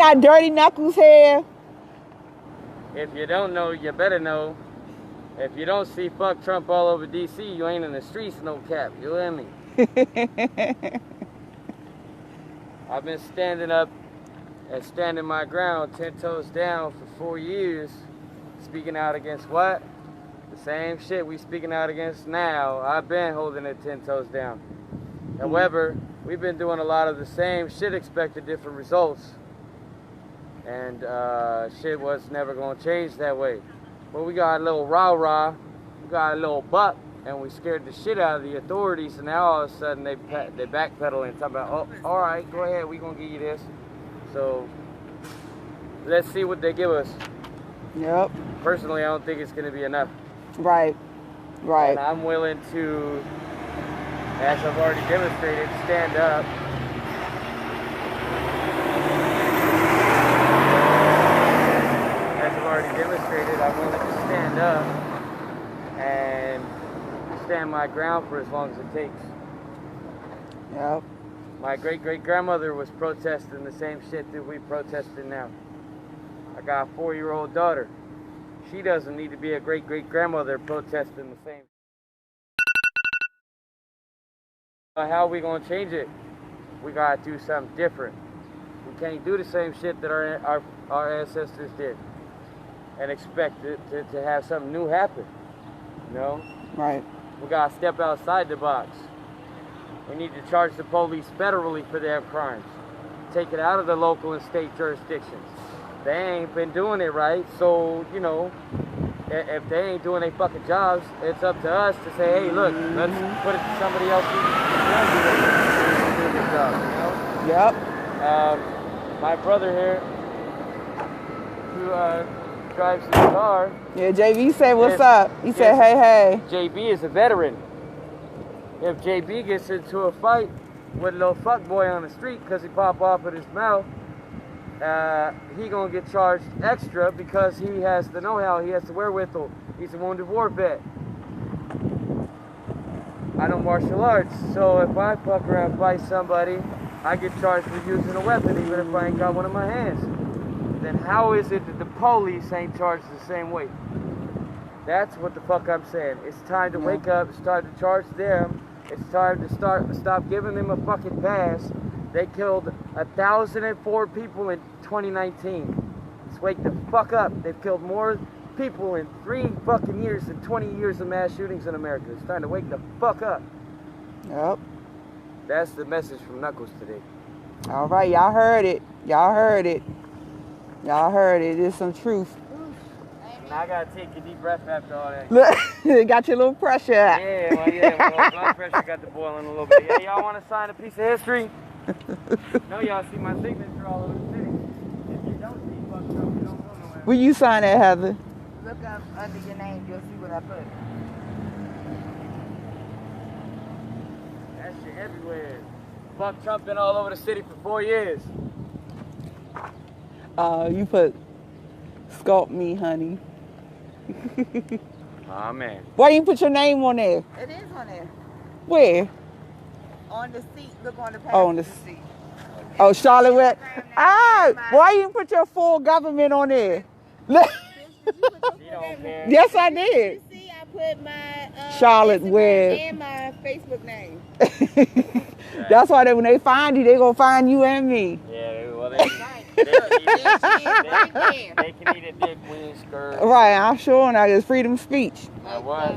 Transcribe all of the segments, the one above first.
Got dirty Knuckles hair. If you don't know, you better know. If you don't see fuck Trump all over D.C., you ain't in the streets, no cap. You hear me? I've been standing up and standing my ground 10 toes down for 4 years, speaking out against what? The same shit we speaking out against now. I've been holding it 10 toes down. However, we've been doing a lot of the same shit, expected different results. And shit was never going to change that way. But we got a little rah-rah, we got a little buck, and we scared the shit out of the authorities, and now all of a sudden they backpedal and talk about, oh, all right, go ahead, we going to give you this. So let's see what they give us. Yep. Personally, I don't think it's going to be enough. Right. Right. And I'm willing to, as I've already demonstrated, stand up. As I've already demonstrated, I'm willing to stand up and stand my ground for as long as it takes. Yep. My great-great-grandmother was protesting the same shit that we protesting now. I got a 4-year-old daughter. She doesn't need to be a great-great-grandmother protesting the same. How are we going to change it? We got to do something different. We can't do the same shit that our ancestors did and expect to have something new happen. You know? Right. We got to step outside the box. We need to charge the police federally for their crimes. Take it out of the local and state jurisdictions. They ain't been doing it right, so, you know, if they ain't doing their fucking jobs, it's up to us to say, hey, look, let's put it to somebody else who can do a good job, you know? Yep. My brother here, who drives his car. Yeah, JB said, what's up? He said, hey. JB is a veteran. If JB gets into a fight with a little fuckboy on the street because he pop off at his mouth, he gonna get charged extra because he has the know-how, he has the wherewithal. He's a wounded war vet. I know martial arts, so if I fuck around and fight somebody, I get charged for using a weapon even if I ain't got one in my hands. Then how is it that the police ain't charged the same way? That's what the fuck I'm saying. It's time to wake up, it's time to charge them, it's time to stop giving them a fucking pass. They killed 1,004 people in 2019. Let's wake the fuck up. They've killed more people in 3 fucking years than 20 years of mass shootings in America. It's time to wake the fuck up. Yep. That's the message from Knuckles today. All right, y'all heard it. Y'all heard it. Y'all heard it. It's some truth. And I gotta take a deep breath after all that. Look, got your little pressure. Yeah, well, blood pressure got the boiling a little bit. Yeah, y'all want to sign a piece of history? No, y'all see my signature all over the city. If you don't see fuck Trump, you don't go nowhere. Will you sign that, Heather? Look up under your name, you'll see what I put. That shit everywhere. Fuck Trump been all over the city for 4 years. You put sculpt me, honey. Aw, man. Why you put your name on there? It is on there. Where? On the seat. Look on the Oh, passenger seat. Oh, Charlotte West. Ah, why you put your full government on there? Look. She don't care. Yes, I did. You see, I put my Charlotte Instagram West. and my Facebook name. That's why when they find you, they gonna find you and me. Yeah, well, they can eat a dick when it's skirt. Right, I'm sure now it's freedom of speech. What?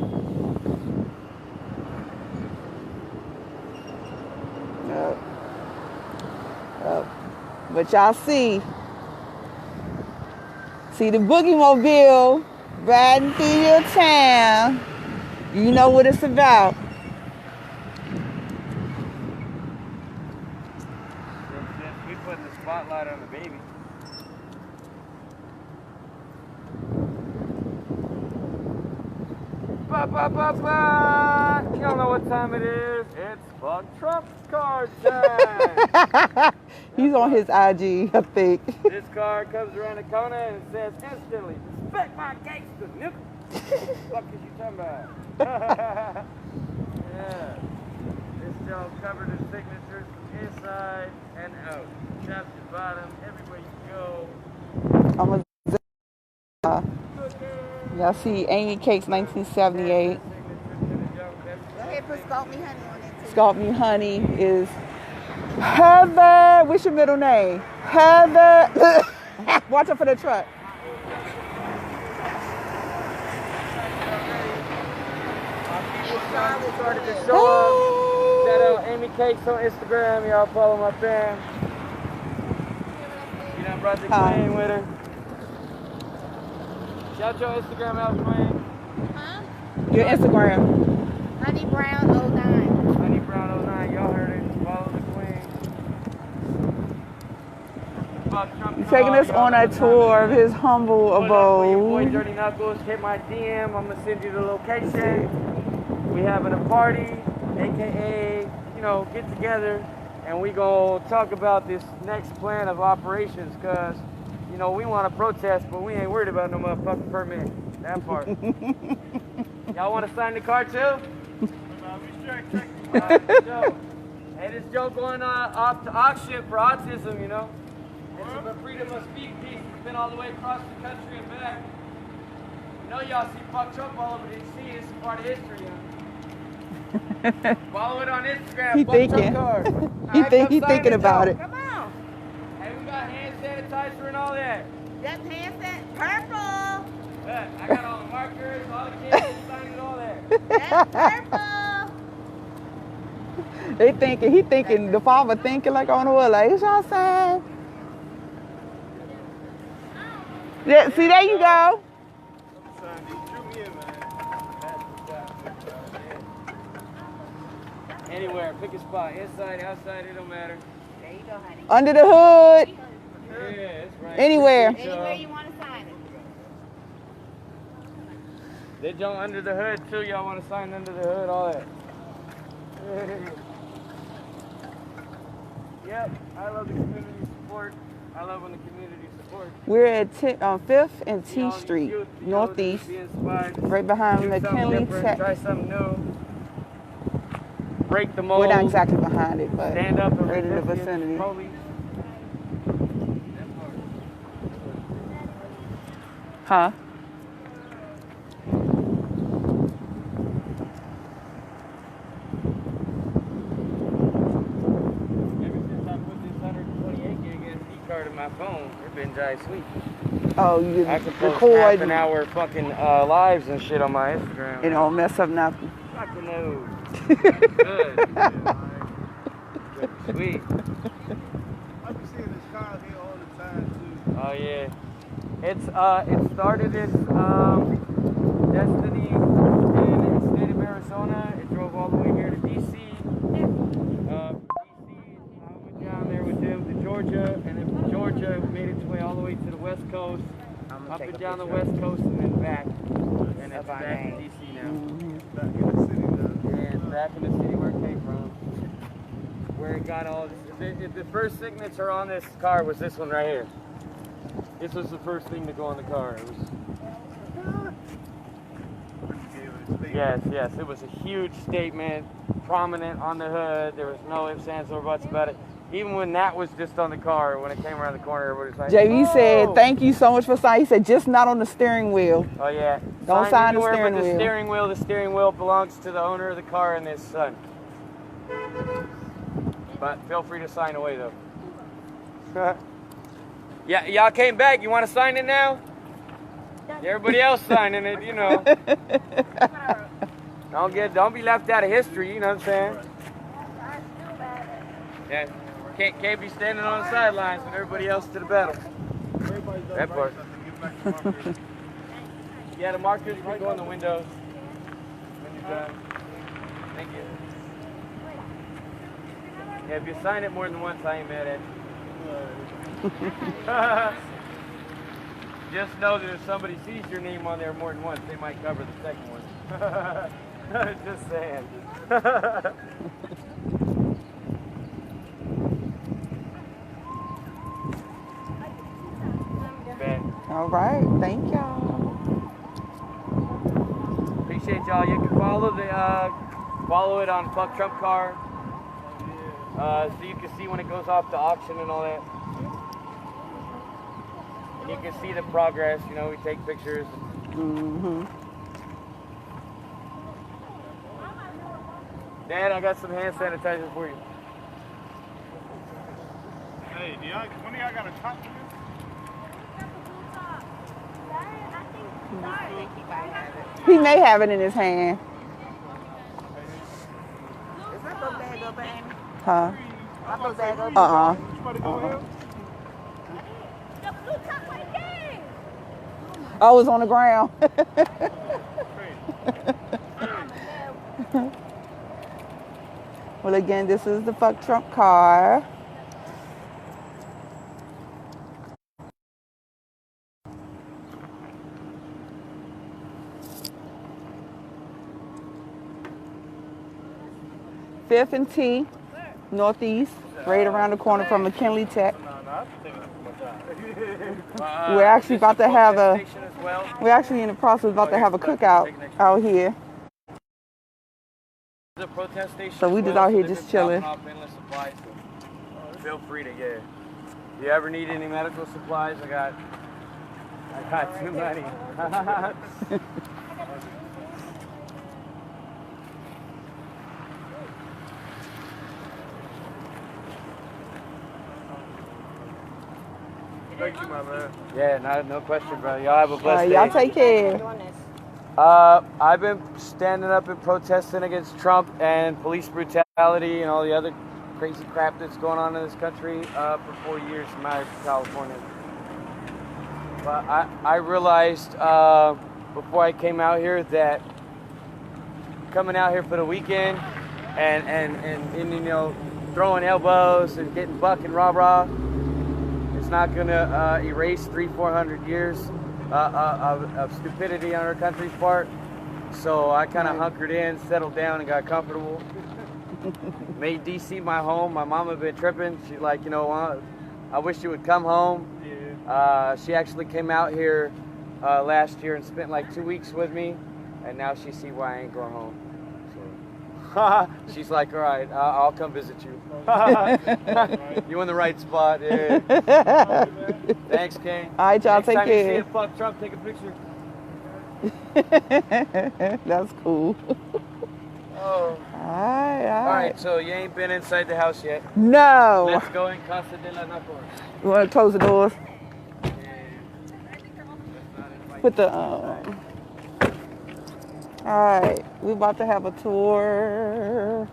Yep. But y'all see the Boogie Mobile riding through your town. You know what it's about. We putting the spotlight on the baby. Ba ba ba ba! Y'all know what time it is? It's fuck Trump card time. He's on his IG, I think. This card comes around the corner and it says instantly, respect my gangster, nigga. What the fuck is you talking about? Yeah. This job covered in signatures. inside and out. Top to bottom, everywhere you go. I'm a y'all see Amy Cakes 1978. Go ahead, put Sculpt Me Honey on it too. Sculpt Me Honey is Heather. What's your middle name? Heather. Watch out for the truck. Started to show up. Shout out Amy Cakes on Instagram. Y'all follow my fam. You done brought the queen with her. Shout your Instagram out, queen. Huh? Your Instagram. Honey Brown 09. Honey Brown 09. Y'all heard it. Follow the queen. He's taking us on a tour of his humble abode. Your boy Dirty Knuckles. Hit my DM. I'm gonna send you the location. We having a party, aka, you know, get together, and we gonna talk about this next plan of operations, cause, you know, we want to protest, but we ain't worried about no motherfucking permit. That part. Y'all want to sign the card too? Hey, this Joe going off to auction for autism, you know. It's a freedom of speech piece. It's been all the way across the country and back. You know, y'all see fuck Trump all over DC. It's part of history, you know. Follow it on Instagram. He thinking. He thinking about it. Come on. Hey, we got hand sanitizer and all that. That's hand set. Purple. Look, I got all the markers, all the kids signing all that. That's purple. He thinking, the father thinking like on the wall, like, it's y'all sign. Yeah, see, there you go. Anywhere, pick a spot. Inside, outside, it don't matter. There you go, honey. Under the hood. Yeah, that's right. Anywhere. Anywhere you want to sign it. They jump under the hood too. Y'all want to sign under the hood, all that. Yep, I love the community support. I love when the community supports. We're at 5th and T Street, Northeast, right behind McKinley Tech. Try something new. Break the mold. We're not exactly behind it, but Stand up and right in the resist vicinity. police. Huh? Ever since I put this 128 gig SD card in my phone, it's been dry sweet. Oh, you I can post record half an hour fucking lives and shit on my Instagram. It don't mess up nothing. Fucking no. Good. Sweet. I be seeing this car here all the time too. Oh yeah. It started in Destiny in the state of Arizona. It drove all the way here to DC. DC, I went down there with them to Georgia, and then from Georgia it made its way all the way to the West Coast, up and down the West Coast, and then back. And it's back in DC now. Back in the city now. Yeah, it's back in the city where it came from. Where it got all this. The first signature on this car was this one right here. This was the first thing to go on the car. It was. Yes, it was a huge statement, prominent on the hood. There was no ifs, ands, or buts about it. Even when that was just on the car, when it came around the corner, everybody was like, JV said, thank you so much for signing. He said, just not on the steering wheel. Oh, yeah. Don't sign the steering but wheel. The steering wheel belongs to the owner of the car and his son. But feel free to sign away, though. Yeah, y'all came back. You want to sign it now? Everybody else signing it, you know. Don't be left out of history, you know what I'm saying? Yeah. Can't be standing on the sidelines with everybody else to the battle. That part. Yeah, the markers can go in the windows when you're done. Thank you. Yeah, if you sign it more than once, I ain't mad at you. Just know that if somebody sees your name on there more than once, they might cover the second one. Just saying. All right, thank y'all. Appreciate y'all. You can follow it on Fuck Trump Car. So you can see when it goes off to auction and all that. And you can see the progress, you know, we take pictures. Mm-hmm. Dad, I got some hand sanitizer for you. Hey, when y'all got a top for this? He may have it in his hand. Is that the bag up, Amy? Huh? I thought bag up. Uh-uh. Somebody go ahead. Oh, it's on the ground. Well, again, this is the Fuck Trump car. Fifth and T, Northeast, right around the corner from McKinley Tech. We're actually about to have we're actually in the process about to have a cookout out here. So we just out here just chilling. Feel free to get. If you ever need any medical supplies, I got too many. Thank you, my man. Yeah, no question, bro. Y'all have a blessed day. Y'all take care. I've been standing up and protesting against Trump and police brutality and all the other crazy crap that's going on in this country for 4 years in my California. But I realized before I came out here that coming out here for the weekend and you know, throwing elbows and getting buck and rah-rah, it's not going to erase 300-400 years of stupidity on our country's part. So I kind of hunkered in, settled down, and got comfortable. Made DC my home. My mama been tripping. She's like, you know, I wish you would come home. She actually came out here last year and spent like 2 weeks with me, and now she see why I ain't going home. She's like, all right, I'll come visit you. You in the right spot. Yeah. Thanks, King. All right, y'all, take Next time care. you see a fuck Trump, take a picture. That's cool. Oh. All right. All right, so you ain't been inside the house yet. No. Let's go in Casa de la Knuckles. You want to close the doors? Put the all right, we about to have a tour.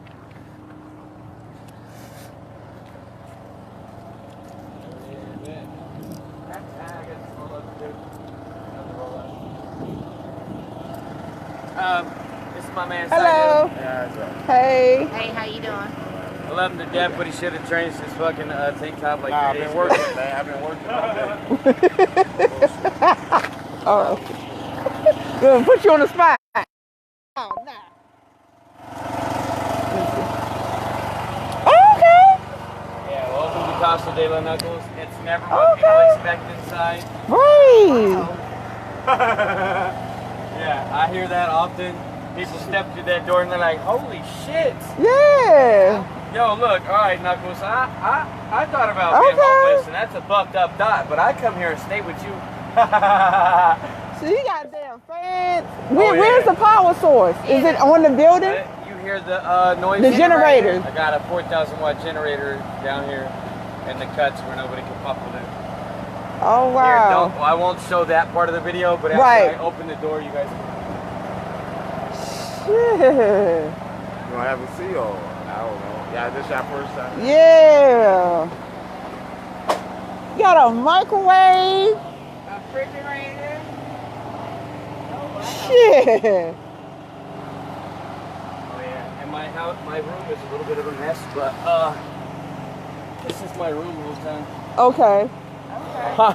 This is my man. Hello. Hey. Hey, how you doing? I love him to death, but he should have changed his fucking tank top like I've 3 days been ago. working, man. I've been working all day. Oh. Good. Put you on the spot. Oh, no. Okay. Yeah, welcome to Casa de la Knuckles. It's never what people expect inside. Right. Yeah, I hear that often. People step through that door and they're like, holy shit. Yeah. Yo, look, all right, Knuckles, I thought about being homeless, and that's a fucked up thought, but I come here and stay with you. So you got damn fans. Where's the power source? Is it on the building? You hear the noise? The generators. I got a 4,000 watt generator down here in the cuts where nobody can fuck with it. Oh, wow. Here, I won't show that part of the video, but after I open the door, you guys can. Shit. You want to have a see or I don't know. Yeah, this your first time. Yeah. You got a microwave. A refrigerator. Oh, wow. Shit. Oh yeah, and my room is a little bit of a mess, but this is my room the whole time. Okay. Wow.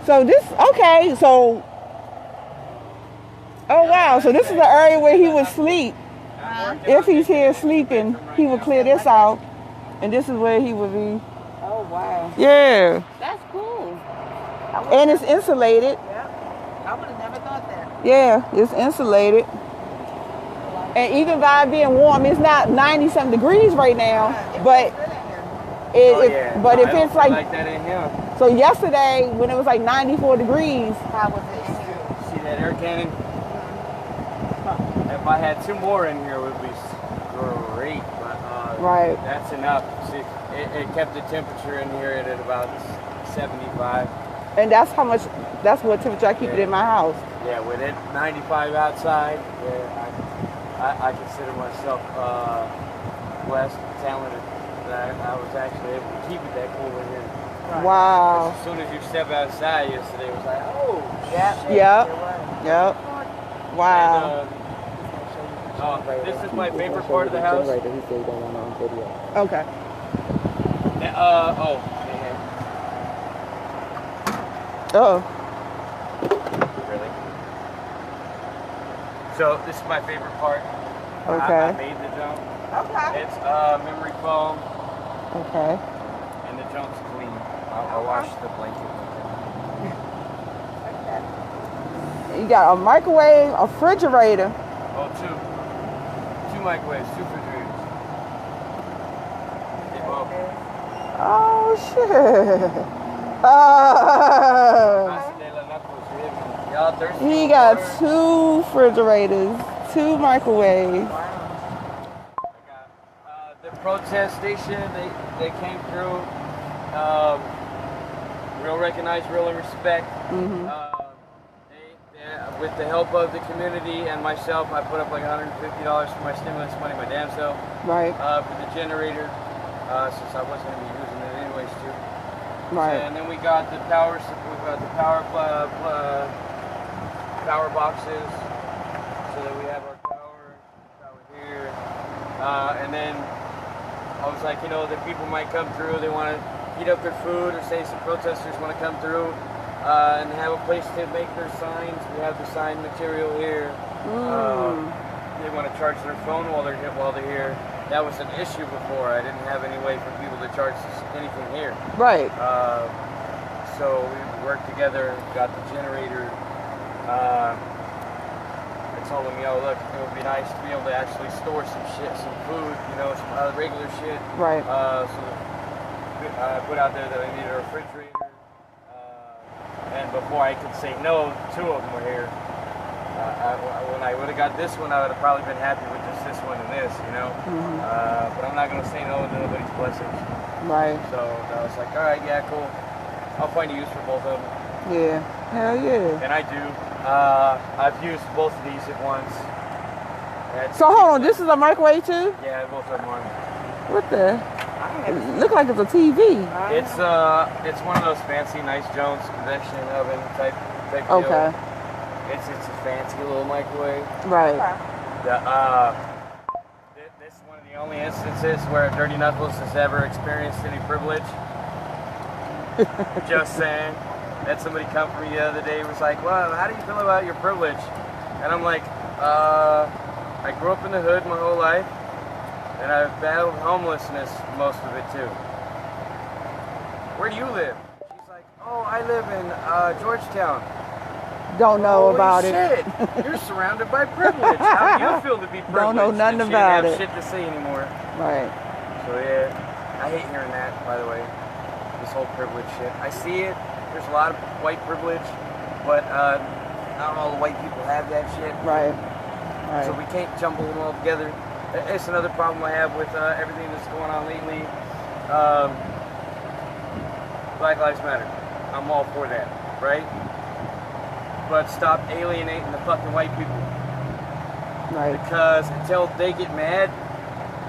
So this, okay, so, oh wow, so this is the area where he would sleep. If he's here sleeping, he would clear this out, and this is where he would be. Oh, wow. Yeah. That's cool. And it's insulated. Yeah. I would have never thought that. Yeah, it's insulated. And even by it being warm, it's not 90-something degrees right now. It's But good in here. but No, if I don't it's feel like, like that in here. so yesterday when it was like 94 degrees, How was it in here? See that air cannon? If I had 2 more in here, it would be great. But right. that's enough. See, it kept the temperature in here at about 75. And that's what temperature I keep it in my house. Yeah, with it 95 outside, I consider myself blessed, talented that I was actually able to keep it that cool in here. Right. Wow. As soon as you step outside yesterday, it was like, oh, Yep. shit. Yep. It was. Yep. Wow. And, this is my favorite part of the house. Okay. Oh. Really? So this is my favorite part. Okay. I made the jump. Okay. It's memory foam, Okay. and the jump's clean. I'll wash the blanket. You got a microwave, a refrigerator. Oh, 2 microwaves, 2 refrigerators. They both. Oh shit. Y'all thirsty He for got water? 2 refrigerators, 2 microwaves. I got the protest station. They came through. Real recognize, real and respect. Mm-hmm. With the help of the community and myself, I put up like $150 for my stimulus money, my damn self. Right. For the generator, since I wasn't going to be using it anyways too. Right. And then we got the power. We got the power boxes, so that we have our power here. And then I was like, the people might come through. They want to heat up their food, or say some protesters want to come through. And have a place to make their signs. We have the sign material here. They want to charge their phone while they're here. That was an issue before. I didn't have any way for people to charge anything here. Right. So we worked together, got the generator. I told them, look, it would be nice to be able to actually store some shit, some food, some regular shit. Right. So I put out there that I needed a refrigerator. And before I could say no, 2 of them were here. When I would have got this one, I would have probably been happy with just this one and this, Mm-hmm. But I'm not going to say no to nobody's blessings. Right. So I was like, all right, yeah, cool. I'll find a use for both of them. Yeah. Hell yeah. And I do. I've used both of these at once. So hold on, this is a microwave too? Yeah, both of them are. What the? It look like it's a TV. It's one of those fancy, nice Jones convection oven type deal. Okay. It's a fancy little microwave. Right. This is one of the only instances where Dirty Knuckles has ever experienced any privilege. Just saying. Had somebody come for me the other day, was like, well, how do you feel about your privilege? And I'm like, I grew up in the hood my whole life, and I've battled homelessness most of it too. Where do you live? She's like, oh, I live in Georgetown. Don't know Holy about shit. it. You're surrounded by privilege. How do you feel to be privileged? Don't know nothing And she about didn't it. have shit to say anymore. Right. So yeah, I hate hearing that, by the way. This whole privilege shit. I see it. There's a lot of white privilege, but not all the white people have that shit. Right. Right. So we can't jumble them all together. It's another problem I have with everything that's going on lately. Black Lives Matter. I'm all for that, right? But stop alienating the fucking white people. Right. Because until they get mad,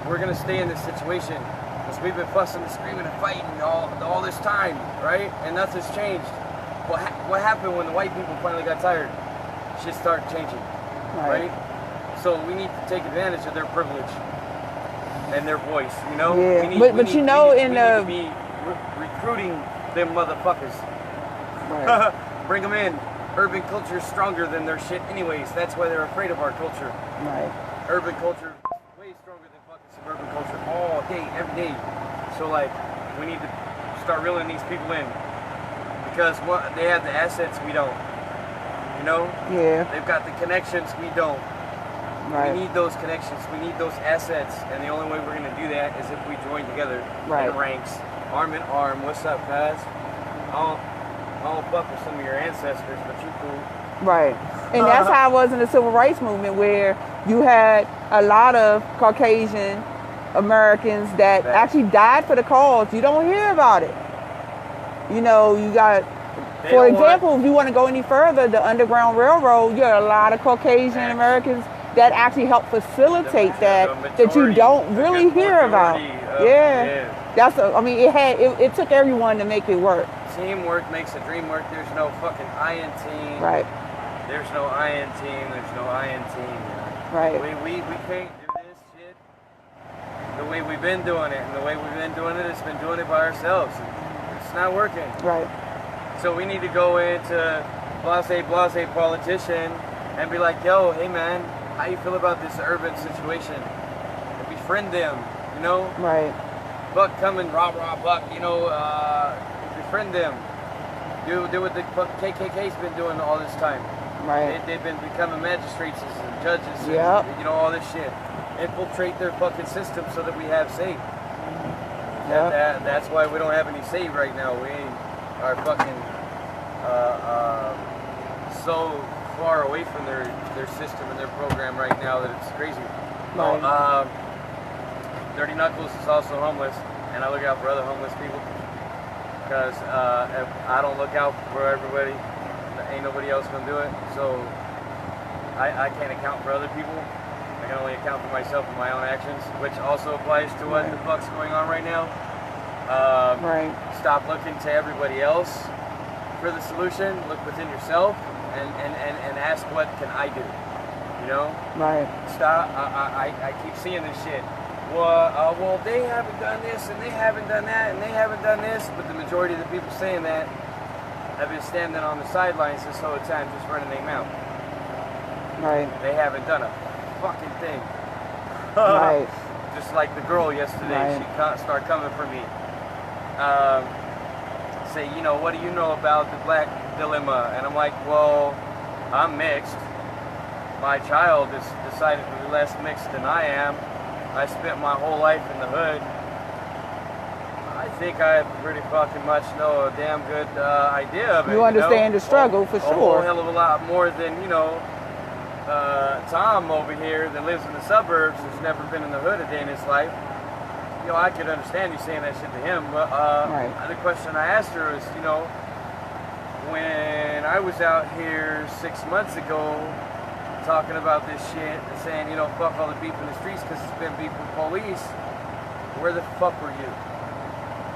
we're gonna stay in this situation. Because we've been fussing and screaming and fighting all this time, right? And nothing's changed. What happened when the white people finally got tired? Shit started changing, right? So we need to take advantage of their privilege and their voice, Yeah. We need to be recruiting them motherfuckers. Right. Bring them in. Urban culture is stronger than their shit anyways. That's why they're afraid of our culture. Right. Urban culture is way stronger than fucking suburban culture all day, every day. So we need to start reeling these people in. Because they have the assets we don't. Yeah. They've got the connections we don't. Right. We need those connections. We need those assets. And the only way we're going to do that is if we join together in ranks, arm in arm. What's up, guys? I'll fuck with some of your ancestors, but you cool. Right. And that's how it was in the civil rights movement, where you had a lot of Caucasian Americans that actually died for the cause. You don't hear about it. You know, you got, for example, if you want to go any further, the Underground Railroad, you had a lot of Caucasian Americans that actually helped facilitate that you don't really hear about. That's I mean, it took everyone to make it work. Teamwork makes a dream work. There's no fucking I in team. Right. There's no I in team. There's no I in team. Right. We can't do this shit the way we've been doing it, and the way we've been doing it, it's been doing it by ourselves. It's not working. Right. So we need to go into blase politician and be like, yo, hey man, how you feel about this urban situation? And befriend them, you know? Right. Buck coming, rah, Buck, you know, befriend them. Do what the KKK's been doing all this time. Right. They've been becoming magistrates and judges and, you know, all this shit. Infiltrate their fucking system so that we have say. That's why we don't have any say right now. We are fucking so far away from their system and their program right now that it's crazy. Right. Dirty Knuckles is also homeless, and I look out for other homeless people because if I don't look out for everybody, ain't nobody else gonna do it. So I can't account for other people. I can only account for myself and my own actions, which also applies to what the fuck's going on right now. Stop looking to everybody else for the solution. Look within yourself and ask, what can I do? You know? Right. Stop. I keep seeing this shit. Well, they haven't done this, and they haven't done that, and they haven't done this, but the majority of the people saying that have been standing on the sidelines this whole time just running their mouth. Right. They haven't done a fucking thing. Right. Just like the girl yesterday, she started coming for me. Say, you know, what do you know about the black dilemma? And I'm like, well, I'm mixed. My child is decided to be less mixed than I am. I spent my whole life in the hood. I think I pretty fucking much know a damn good idea of it. You understand the struggle, for sure. A whole hell of a lot more than, you know, Tom over here that lives in the suburbs, who's never been in the hood a day in his life. You know, I could understand you saying that shit to him, but the question I asked her is, you know, when I was out here 6 months ago talking about this shit and saying, you know, fuck all the beef in the streets because it's been beef with police, where the fuck were you?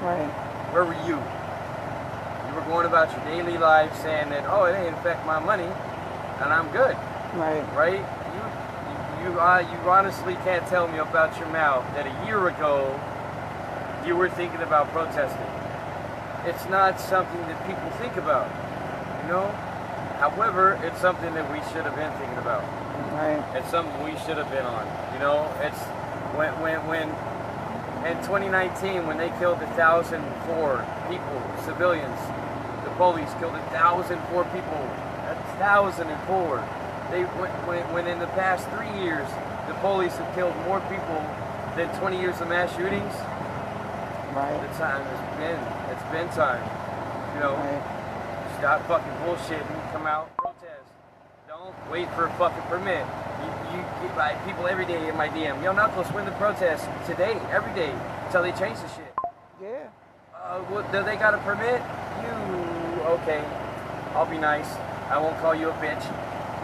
Right. Where were you? You were going about your daily life saying that, oh, it ain't affect my money and I'm good. Right. Right? You honestly can't tell me about your mouth that a year ago you were thinking about protesting. It's not something that people think about, you know? However, it's something that we should have been thinking about. Right. It's something we should have been on, you know? It's when in 2019, when they killed 1,004 people, civilians, the police killed 1,004 people, 1,004. When in the past 3 years, the police have killed more people than 20 years of mass shootings. Right. The time it's been time. You know, stop fucking bullshitting, come out, protest. Don't wait for a fucking permit. You get people every day in my DM. Yo, Knuckles, win the protest today, every day, until they change the shit. Yeah. Do they got a permit? Okay. I'll be nice. I won't call you a bitch.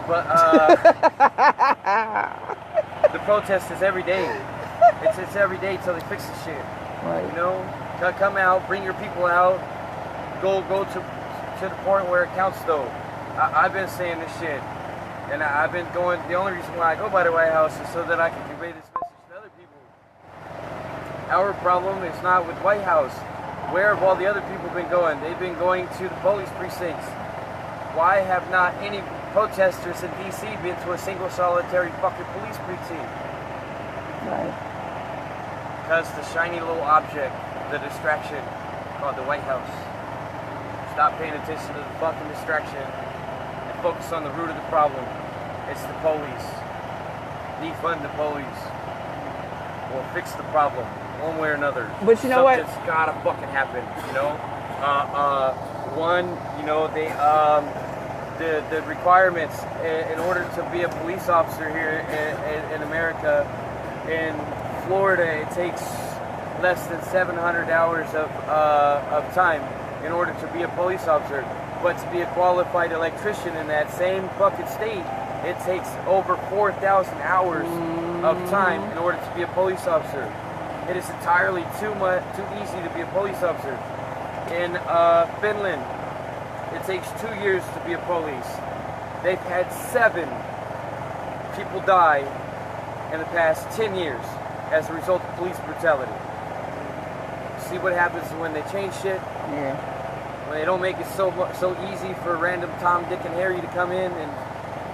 But the protest is every day. It's every day till they fix the shit. Right. You know, come out, bring your people out, go to the point where it counts. Though, I've been saying this shit, and I've been going. The only reason why I go by the White House is so that I can convey this message to other people. Our problem is not with White House. Where have all the other people been going? They've been going to the police precincts. Why have not any protesters in D.C. been to a single solitary fucking police precinct? Right. Because the shiny little object, the distraction, called the White House. Stop paying attention to the fucking distraction and focus on the root of the problem. It's the police. defund the police will fix the problem one way or another. But you know what? Something's gotta fucking happen, you know? One, you know, the requirements in order to be a police officer here in America, in Florida, it takes less than 700 hours of time in order to be a police officer. But to be a qualified electrician in that same fucking state, it takes over 4,000 hours of time in order to be a police officer. It is entirely too easy to be a police officer. In Finland, it takes 2 years to be a police. They've had 7 people die in the past 10 years as a result of police brutality. See what happens when they change shit? Yeah. When they don't make it so easy for random Tom, Dick, and Harry to come in and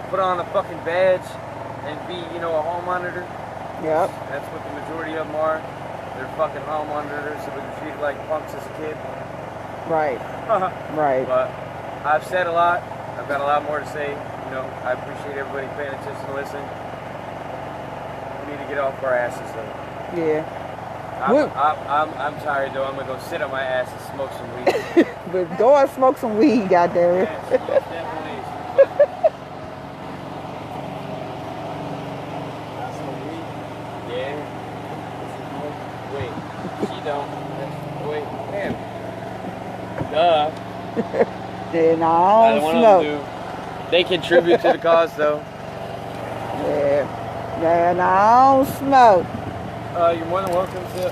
put on a fucking badge and be, you know, a hall monitor. Yep. That's what the majority of them are. They're fucking hall monitors, so they're treated like punks as a kid. Right. Right. But I've said a lot. I've got a lot more to say. You know, I appreciate everybody paying attention to listen. We need to get off our asses though. Yeah. I'm tired though. I'm gonna go sit on my ass and smoke some weed. But go and smoke some weed, goddammit. Yeah, definitely. Yeah. Wait, she don't. Wait, damn. Duh. Then I Neither don't one of smoke. them do. They contribute to the cause though. Yeah. Then I don't smoke. You're more than welcome to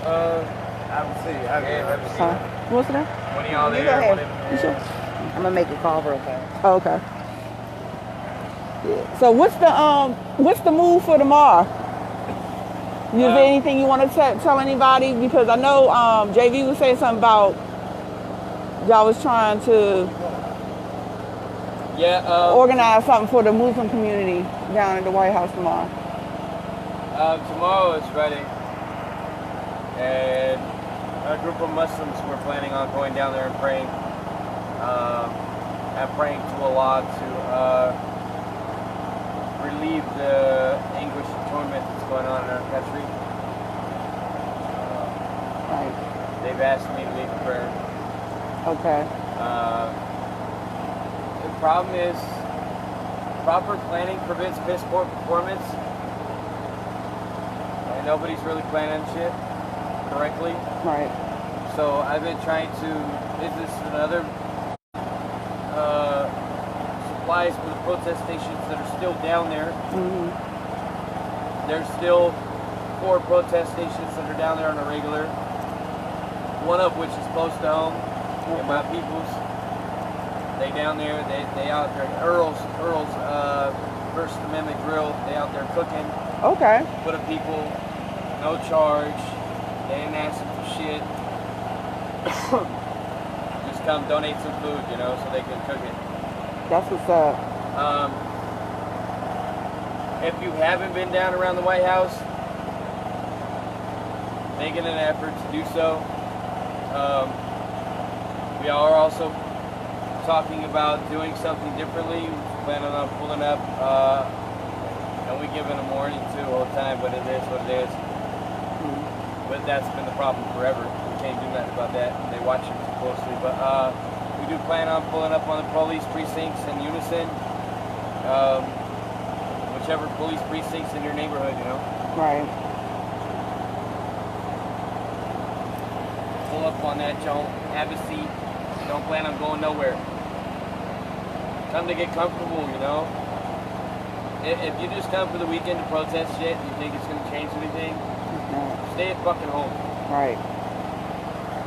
Have a seat. Have a seat. Huh? What's that? one of y'all You there. go ahead. one of- You sure? I'm gonna make a call real fast. Oh, okay. Yeah. So what's the move for tomorrow? Is there anything you want to tell anybody? Because I know JV was saying something about y'all was trying to Yeah. organize something for the Muslim community down at the White House tomorrow. Tomorrow is Friday, and a group of Muslims were planning on going down there and praying, to Allah to relieve the anguish and torment that's going on in our country. Right. They've asked me to lead a prayer. Okay. The problem is, proper planning prevents piss poor performance. And nobody's really planning shit correctly. Right. So I've been trying to visit another supplies for the protest stations that are still down there. Mm-hmm. There's still 4 protest stations that are down there on a regular. One of which is close to home, in my people's. They down there, they out there. Earl's First Amendment grill. They out there cooking. Okay. For the people, no charge. They didn't ask them for shit. Just come donate some food, you know, so they can cook it. That's what's up. If you haven't been down around the White House, making an effort to do so. We are also talking about doing something differently. We're planning on pulling up, and we give it a warning too all the time, but it is what it is. But that's been the problem forever. We can't do nothing about that. They watch it too closely. But we do plan on pulling up on the police precincts in unison. Whichever police precincts in your neighborhood, you know. Right. Pull up on that joint, have a seat. Don't plan on going nowhere. Come to get comfortable, you know. If you just come for the weekend to protest shit and you think it's going to change anything, stay at fucking home. Right.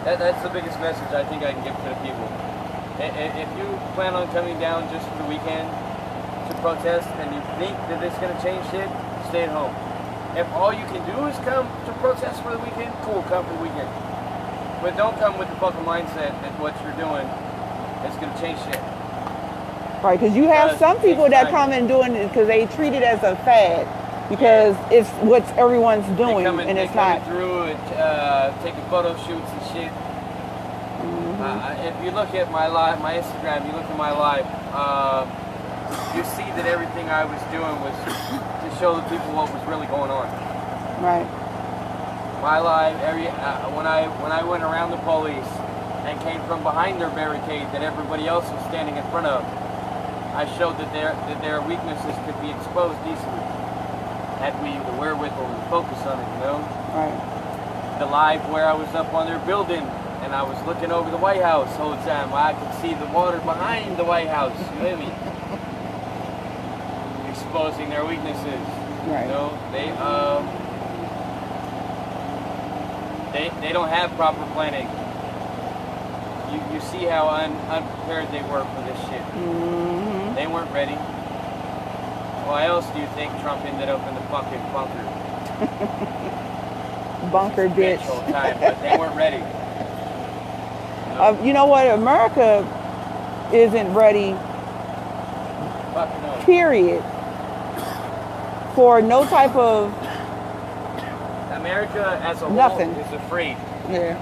That's the biggest message I think I can give to the people. If you plan on coming down just for the weekend to protest and you think that it's going to change shit, stay at home. If all you can do is come to protest for the weekend, cool, come for the weekend. But don't come with the fucking mindset that what you're doing is going to change shit. Right, because you have some people that come and doing it because they treat it as a fad, because it's what everyone's doing, and it's not. Through it, taking photo shoots and shit. If you look at my live, my Instagram, you look at my live, you see that everything I was doing was to show the people what was really going on. Right. My life, when I went around the police and came from behind their barricade that everybody else was standing in front of, I showed that their weaknesses could be exposed easily. Had we the wherewithal to focus on it, you know? Right. The live where I was up on their building and I was looking over the White House the whole time. I could see the water behind the White House, you hear me? Exposing their weaknesses. Right. You know, they don't have proper planning. You see how unprepared they were for this shit. Mm-hmm. They weren't ready. Why else do you think Trump ended up in the fucking bunker? Bunker ditch. Whole time, but they weren't ready. You know what? America isn't ready, Fuck no. period, for no type of America as a nothing. whole is afraid. Yeah.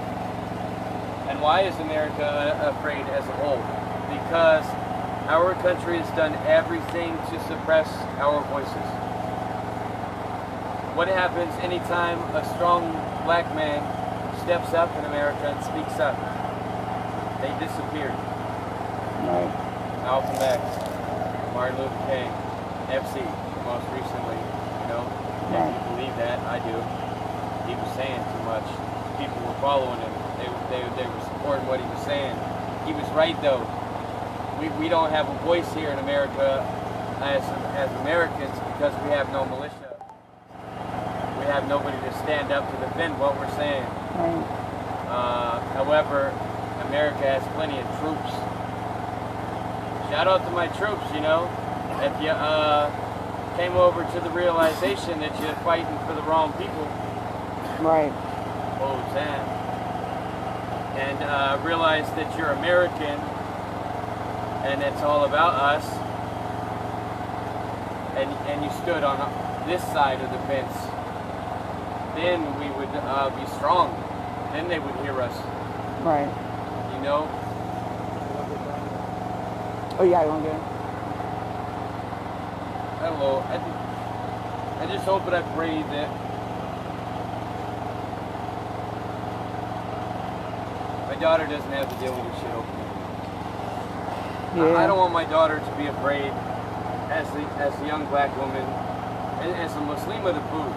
And why is America afraid as a whole? Because our country has done everything to suppress our voices. What happens anytime a strong black man steps up in America and speaks up? They disappeared. Right. Malcolm X, Martin Luther King, FC, most recently, you know. Right. If you believe that, I do. He was saying too much. People were following him. They were supporting what he was saying. He was right though. We don't have a voice here in America as Americans because we have no militia. We have nobody to stand up to defend what we're saying. Right. However, America has plenty of troops. Shout out to my troops, you know. If you came over to the realization that you're fighting for the wrong people, Right. oh damn, and realize that you're American and it's all about us, and you stood on this side of the fence, then we would be strong. Then they would hear us. Right. You know? Oh yeah, you want to get it? I don't know. I just hope and I pray that my daughter doesn't have to deal with this shit openly. Yeah. I don't want my daughter to be afraid as a young black woman, as a Muslim of the food.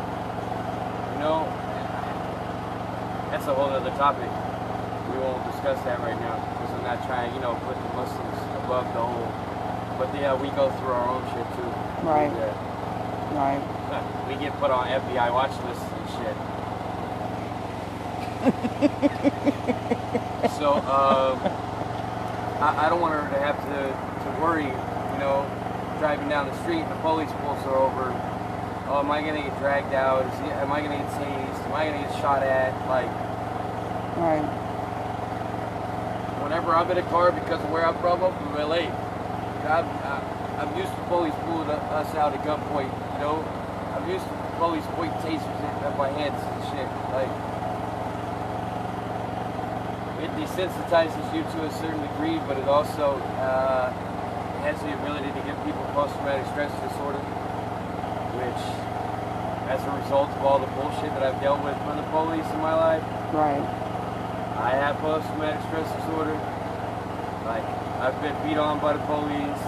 You know? That's a whole other topic. We won't discuss that right now because I'm not trying, you know, put the Muslims above the whole. But yeah, we go through our own shit too. Right. Yeah. Right. We get put on FBI watch lists and shit. So, I don't want her to have to worry, you know, driving down the street and the police pulls her over. Oh, am I going to get dragged out? Am I going to get tased? Am I going to get shot at? Like, Right. whenever I'm in a car because of where I'm from, I'm from LA. I'm used to police pulling us out at gunpoint, you know? I'm used to police pointing tasers at my heads and shit. Like, it desensitizes you to a certain degree, but it also has the ability to give people post-traumatic stress disorder, which, as a result of all the bullshit that I've dealt with from the police in my life, Right. I have post-traumatic stress disorder. Like, I've been beat on by the police.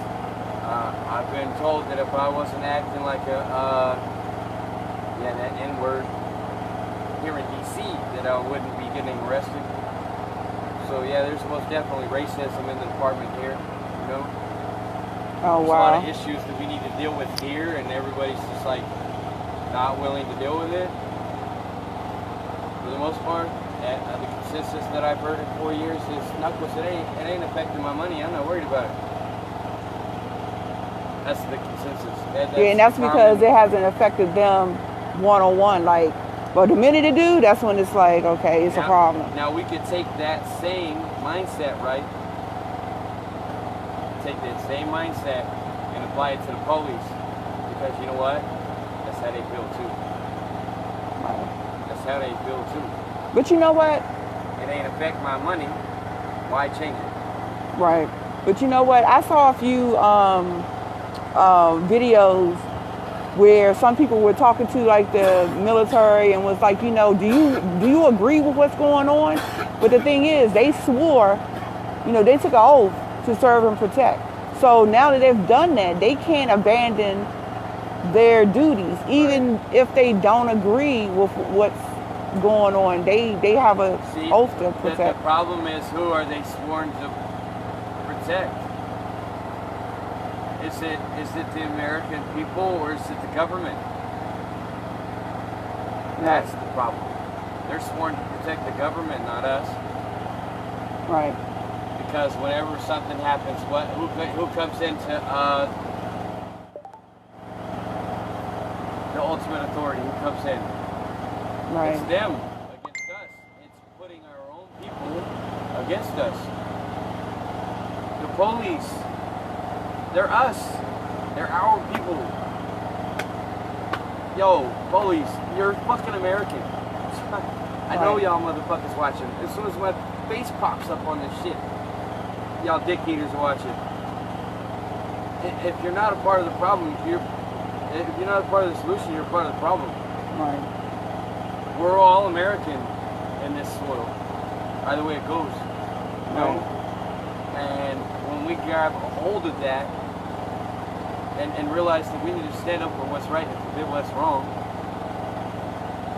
I've been told that if I wasn't acting like that N-word here in DC, that I wouldn't be getting arrested. So yeah, there's most definitely racism in the department here, you know? Oh There's a lot wow. of issues that we need to deal with here, and everybody's just like not willing to deal with it. For the most part, the consensus that I've heard in 4 years is Knuckles, it ain't affecting my money. I'm not worried about it. That's the consensus. Yeah, and that's because it hasn't affected them one-on-one. Like, but the minute it do, that's when it's like, okay, it's a problem. Now we could take that same mindset, right? Take that same mindset and apply it to the police, because you know what? That's how they feel too. Right. That's how they feel too. But you know what? It ain't affect my money. Why change it? Right. But you know what? I saw a few videos where some people were talking to like the military and was like, you know, do you agree with what's going on? But the thing is, they swore, you know, they took an oath to serve and protect. So now that they've done that, they can't abandon their duties, even if they don't agree with what's going on. They have a oath to protect. The problem is, who are they sworn to protect? Is it the American people, or is it the government? That's the problem. They're sworn to protect the government, not us. Right. Because whenever something happens, who comes into the ultimate authority? Who comes in? Right. It's them against us. It's putting our own people against us. The police, they're us. They're our people. Yo, police, you're fucking American. I know y'all motherfuckers watching. As soon as my face pops up on this shit, y'all dick eaters watching. If you're not a part of the problem, if you're not a part of the solution, you're a part of the problem. Right. We're all American in this soil. Either way it goes. You know? And when we grab a hold of that and realize that we need to stand up for what's right and forbid what's wrong,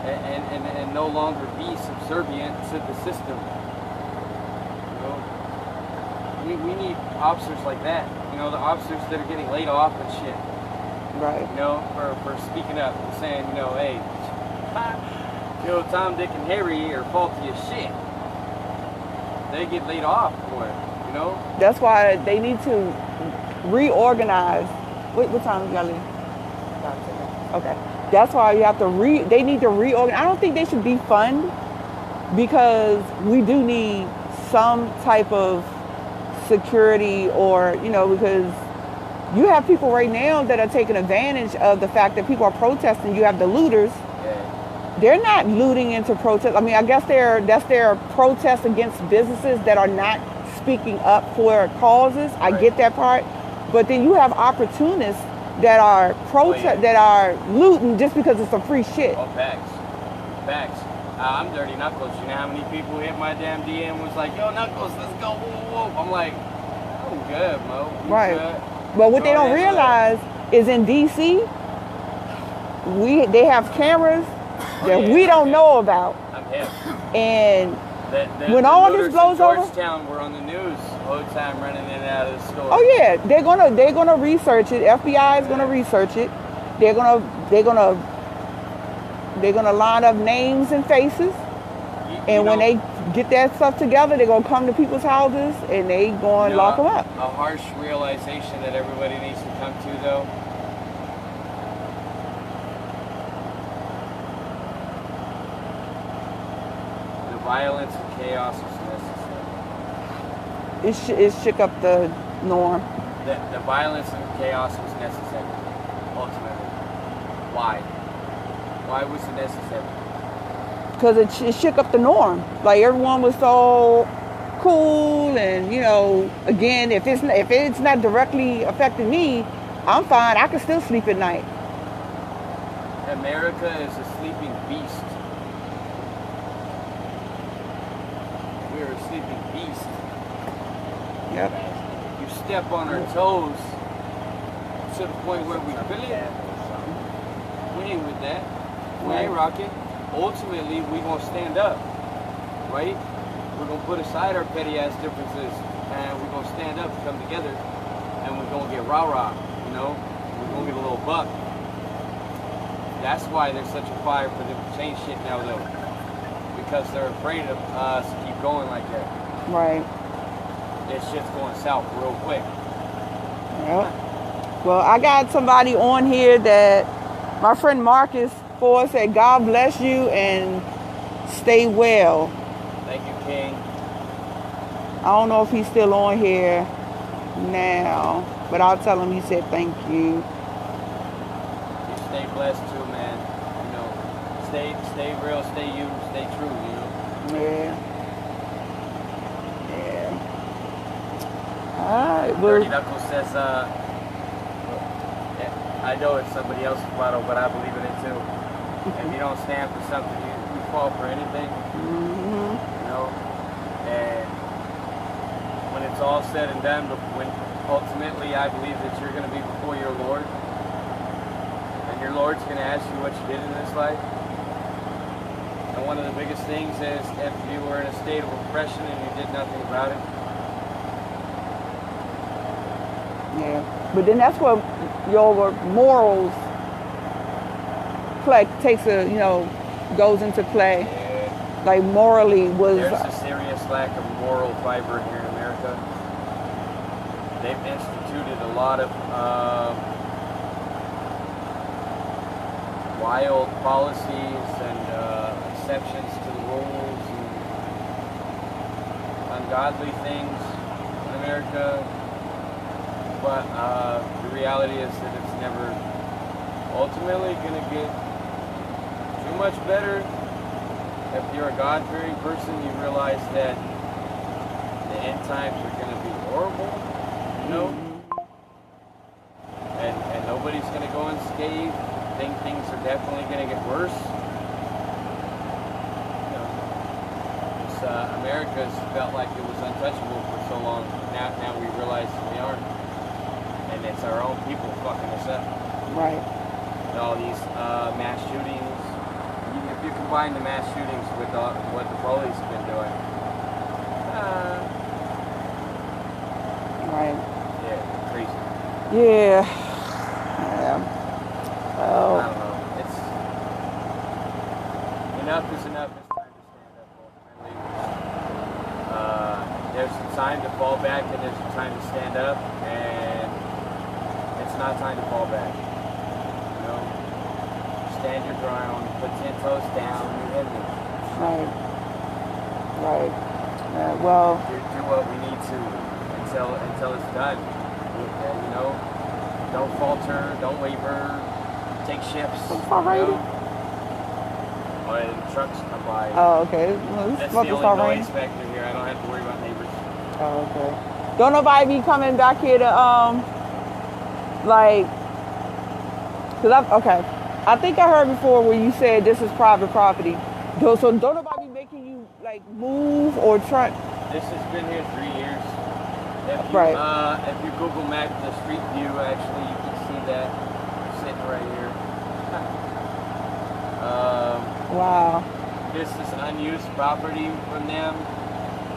and no longer be subservient to the system. You know? We need officers like that. You know, the officers that are getting laid off and shit. Right. You know, for speaking up and saying, you know, hey, you know, Tom, Dick, and Harry are faulty as shit. They get laid off for it, you know? That's why they need to reorganize. What time you gotta leave? Okay. That's why you have to they need to reorganize. I don't think they should defund, because we do need some type of security, or, you know, because you have people right now that are taking advantage of the fact that people are protesting. You have the looters. They're not looting into protest. I mean, I guess that's their protest against businesses that are not speaking up for causes. I get that part. But then you have opportunists that are that are looting just because it's some free shit. Oh, facts. I'm Dirty Knuckles. You know how many people hit my damn DM was like, yo, Knuckles, let's go, whoa. I'm like, I'm good, Mo. Right. Good. But what they don't realize is in DC, they have cameras that we don't know about. I'm hip. And when all this blows over, Georgetown were on the news all the time, running in and out of the store. Oh yeah, they're gonna research it. FBI is gonna research it. They're gonna line up names and faces. And when they get that stuff together, they're gonna come to people's houses and they gonna lock them up. A harsh realization that everybody needs to come to, though. Violence and chaos is necessary. It shook up the norm. The violence and chaos was necessary, ultimately. Why? Why was it necessary? Because it shook up the norm. Like, everyone was so cool, and, you know, again, if it's not directly affecting me, I'm fine. I can still sleep at night. America is a sleeping beast. We're a sleeping beast. Yep. You step on our toes to the point where we feel it. We ain't with that. We ain't rocking. Ultimately, we gonna stand up, right? We're gonna put aside our petty ass differences, and we're gonna stand up, come together, and we're gonna get rah-rah, you know? We're gonna get a little buck. That's why there's such a fire for them to change shit now, though. Because they're afraid of us to keep going like that. Right. This shit's going south real quick. Yep. Well, I got somebody on here that my friend Marcus Ford said, God bless you and stay well. Thank you, King. I don't know if he's still on here now, but I'll tell him he said thank you. You stay blessed too, man. You know, stay real, stay you, stay true, you know? Yeah. All right. Dirty Knuckles says, I know it's somebody else's motto, but I believe in it too. If you don't stand for something, you fall for anything. You know? And when it's all said and done, but when ultimately I believe that you're going to be before your Lord, and your Lord's going to ask you what you did in this life. And one of the biggest things is if you were in a state of oppression and you did nothing about it. Yeah, but then that's where your morals takes goes into play. Yeah. Like morally was. There's a serious lack of moral fiber here in America. They've instituted a lot of wild policies and exceptions to the rules and ungodly things in America. But the reality is that it's never ultimately going to get too much better. If you're a God-fearing person, you realize that the end times are going to be horrible, you know? And nobody's going to go unscathed. I think things are definitely going to get worse. You know, America's felt like it was untouchable for so long. Now we realize we aren't. And it's our own people fucking us up. Right. And all these mass shootings. If you combine the mass shootings with what the police have been doing. Right. Yeah, crazy. Yeah. Oh. I don't know. It's enough is enough. It's time to stand up ultimately. There's a time to fall back and there's a time to stand up, and it's not time to fall back. You know, stand your ground, put 10 toes down, you hit me. Right. Right. Well. Do what we need to until it's done. You know, don't falter, don't waver, take shifts. Alright. You know? When trucks come by. Oh, okay. Well, That's the only noise factor here. I don't have to worry about neighbors. Oh, okay. Don't nobody be coming back here to I think I heard before where you said this is private property. So don't nobody be making you like move or try. This has been here 3 years. If you, Right. If you Google Map the street view, actually you can see that sitting right here. Wow. This is unused property from them.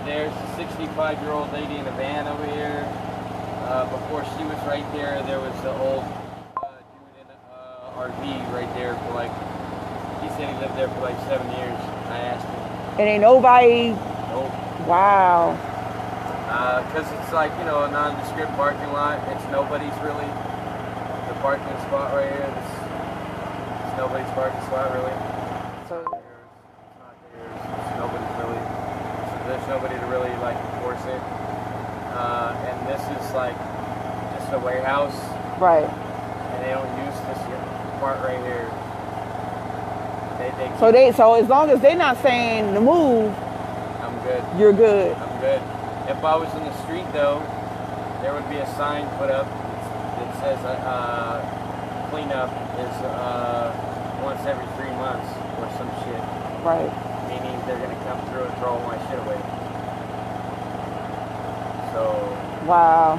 There's a 65-year-old lady in a van over here. Before she was right there, there was the old dude in an RV right there for he said he lived there for 7 years. I asked him. And ain't nobody. Nope. Wow. Because it's a nondescript parking lot. It's nobody's really. The parking spot right here, it's nobody's parking spot really. So. It's not theirs. It's nobody's really. So there's nobody to really enforce it. And this is just a warehouse. Right. And they don't use this part right here. So as long as they're not saying to move, I'm good. You're good. I'm good. If I was in the street though, there would be a sign put up that says cleanup is once every 3 months or some shit. Right. Meaning they're gonna come through and throw all my shit away. So Wow.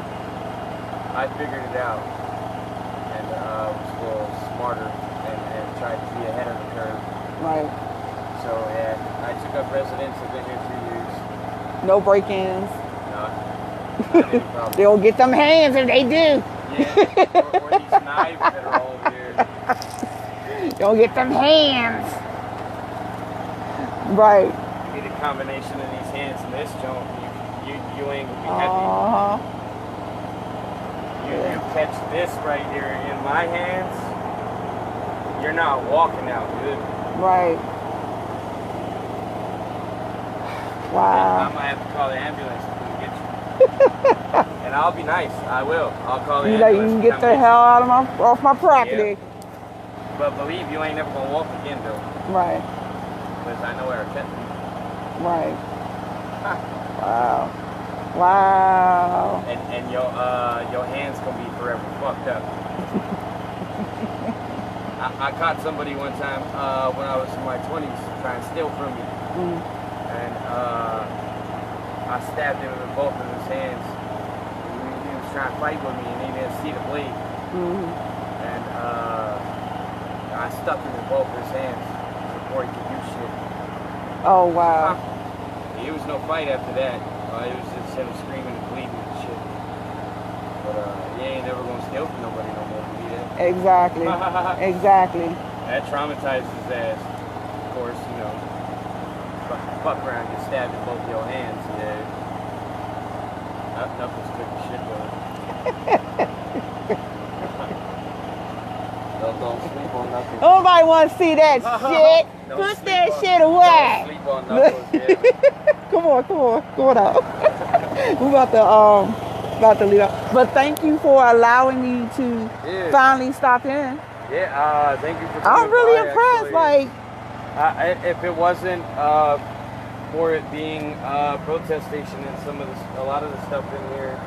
I figured it out and was a little smarter and tried to be ahead of the curve. Right. So yeah, I took up residence. I've been here 3 years. No break-ins. Not any problem. They'll get them hands if they do. Yeah, or these knives that are all over here. Don't get them hands. Right. You get a combination of these hands and this joint, you ain't gonna be happy. You catch this right here in my hands, you're not walking out good. Right. Wow. I'm gonna have to call the ambulance to come get you. And I'll be nice. I will. I'll call the ambulance. You can get the hell out of off my property. Yeah. But believe you ain't never gonna walk again though. Right. Because I know where I kept you. Right. Wow. Wow. And your hands gonna be forever fucked up. I caught somebody one time when I was in my 20s trying to steal from me. And I stabbed him in both of his hands. He was trying to fight with me and he didn't see the blade. And I stuck him in both his hands before he could do shit. Oh, wow. It was no fight after that. It was just him screaming and bleeding and shit. But you ain't never gonna steal from nobody no more. Exactly. Exactly. That traumatizes his ass. Of course, you know. Fuck around, get stabbed in both your hands. Yeah. Knuckles took the shit though. Don't sleep on Knuckles. Nobody want to see that shit. Put that shit away. Don't sleep on Knuckles, yeah. Come on out. We about to leave out. But thank you for allowing me to finally stop in. Yeah, thank you for I'm really by, impressed. actually. Like, if it wasn't for it being a protest station and a lot of the stuff in here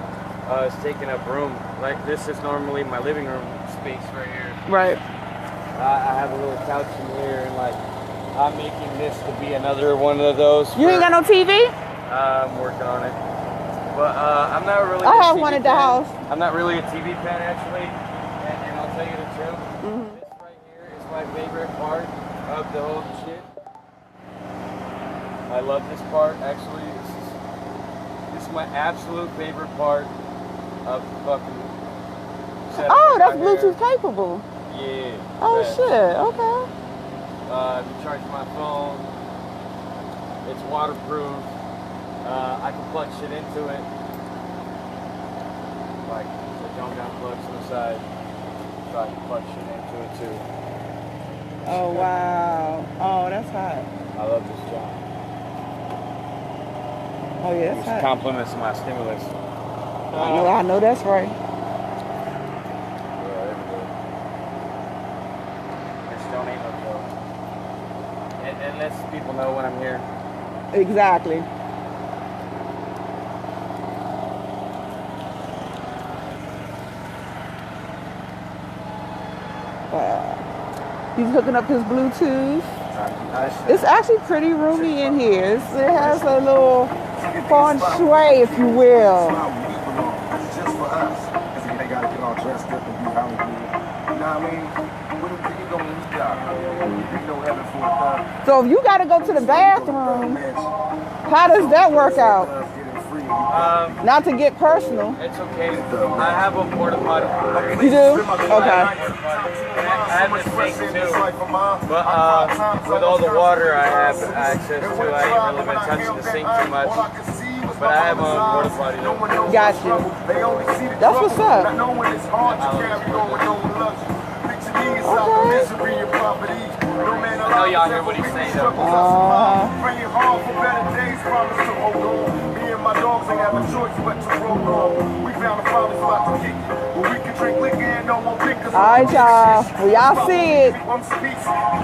is taking up room. Like this is normally my living room space right here. Right. I have a little couch in here, and like I'm making this to be another one of those. You ain't got no TV? I'm working on it, but I'm not really. I have one at the house. I'm not really a TV fan actually, and I'll tell you the truth. This right here is my favorite part of the whole shit. I love this part actually. This is my absolute favorite part of the fucking setup. Oh, that's Bluetooth capable. Yeah. Oh shit, okay. You charge my phone. It's waterproof. I can plug shit into it. Like the jump down plugs on the side. So I can plug shit into it too. Oh wow. Oh, that's hot. I love this job. Oh yeah, that's It's hot. compliments of my stimulus. I know that's right. Just donate up though. And lets people know when I'm here. Exactly. He's hooking up his Bluetooth. It's actually pretty roomy in here. It has a little feng shui, if you will. It's just for us. They gotta get all dressed up and be Hollywood. You know what I mean? What do you gonna need out? You know, heaven for a So if you got to go to the bathroom, how does that work out? Not to get personal. It's okay. I have a porta potty. You do? Okay. I have this thing too. But with all the water I have access to, I ain't really been touching the sink too much. But I have my own porta potty though. Got you. That's what's up. I know y'all hear what he's saying though. My dogs ain't have a choice but to roll on. We found a father's about to kick it. Well, we can drink liquor and no one pick us. Alright, y'all. Well, y'all see it.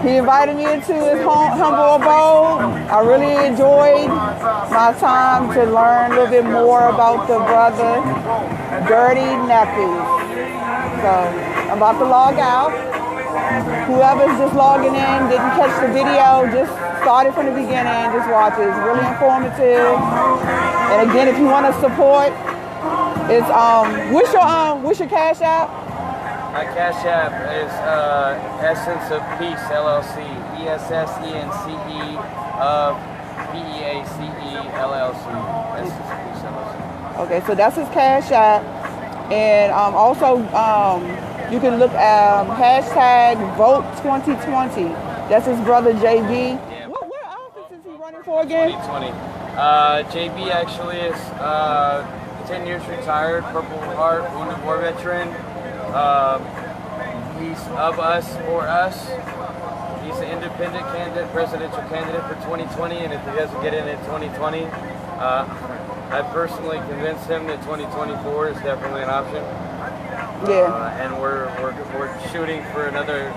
He invited me into his humble abode. I really enjoyed my time to learn a little bit more about the brother, Dirty Knuckles. So, I'm about to log out. Whoever's just logging in, didn't catch the video, just started from the beginning, just watch it. It's really informative. And again, if you want to support, it's what's your Cash App? My Cash App is Essence of Peace LLC. ESSENCE of PEACE LLC. Essence of Peace LLC. Okay, so that's his Cash App. And also you can look at hashtag Vote 2020. That's his brother JB. Yeah. What office is he running for again? 2020. JB actually is 10 years retired, Purple Heart, wounded war veteran. He's of us, for us. He's an independent candidate, presidential candidate for 2020, and if he doesn't get in 2020, I personally convinced him that 2024 is definitely an option. Yeah. And we're shooting for another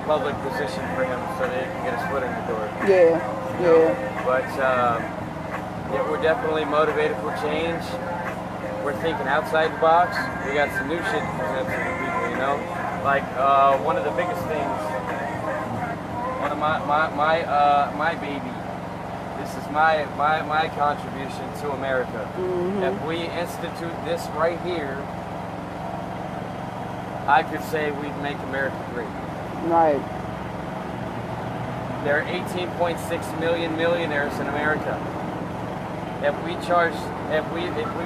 public position for him so that he can get his foot in the door. Yeah. But yeah, we're definitely motivated for change. We're thinking outside the box. We got some new shit to present to the people, you know? Like one of the biggest things, one of my baby. This is my contribution to America. Mm-hmm. If we institute this right here, I could say we'd make America great. Right. There are 18.6 million millionaires in America. If we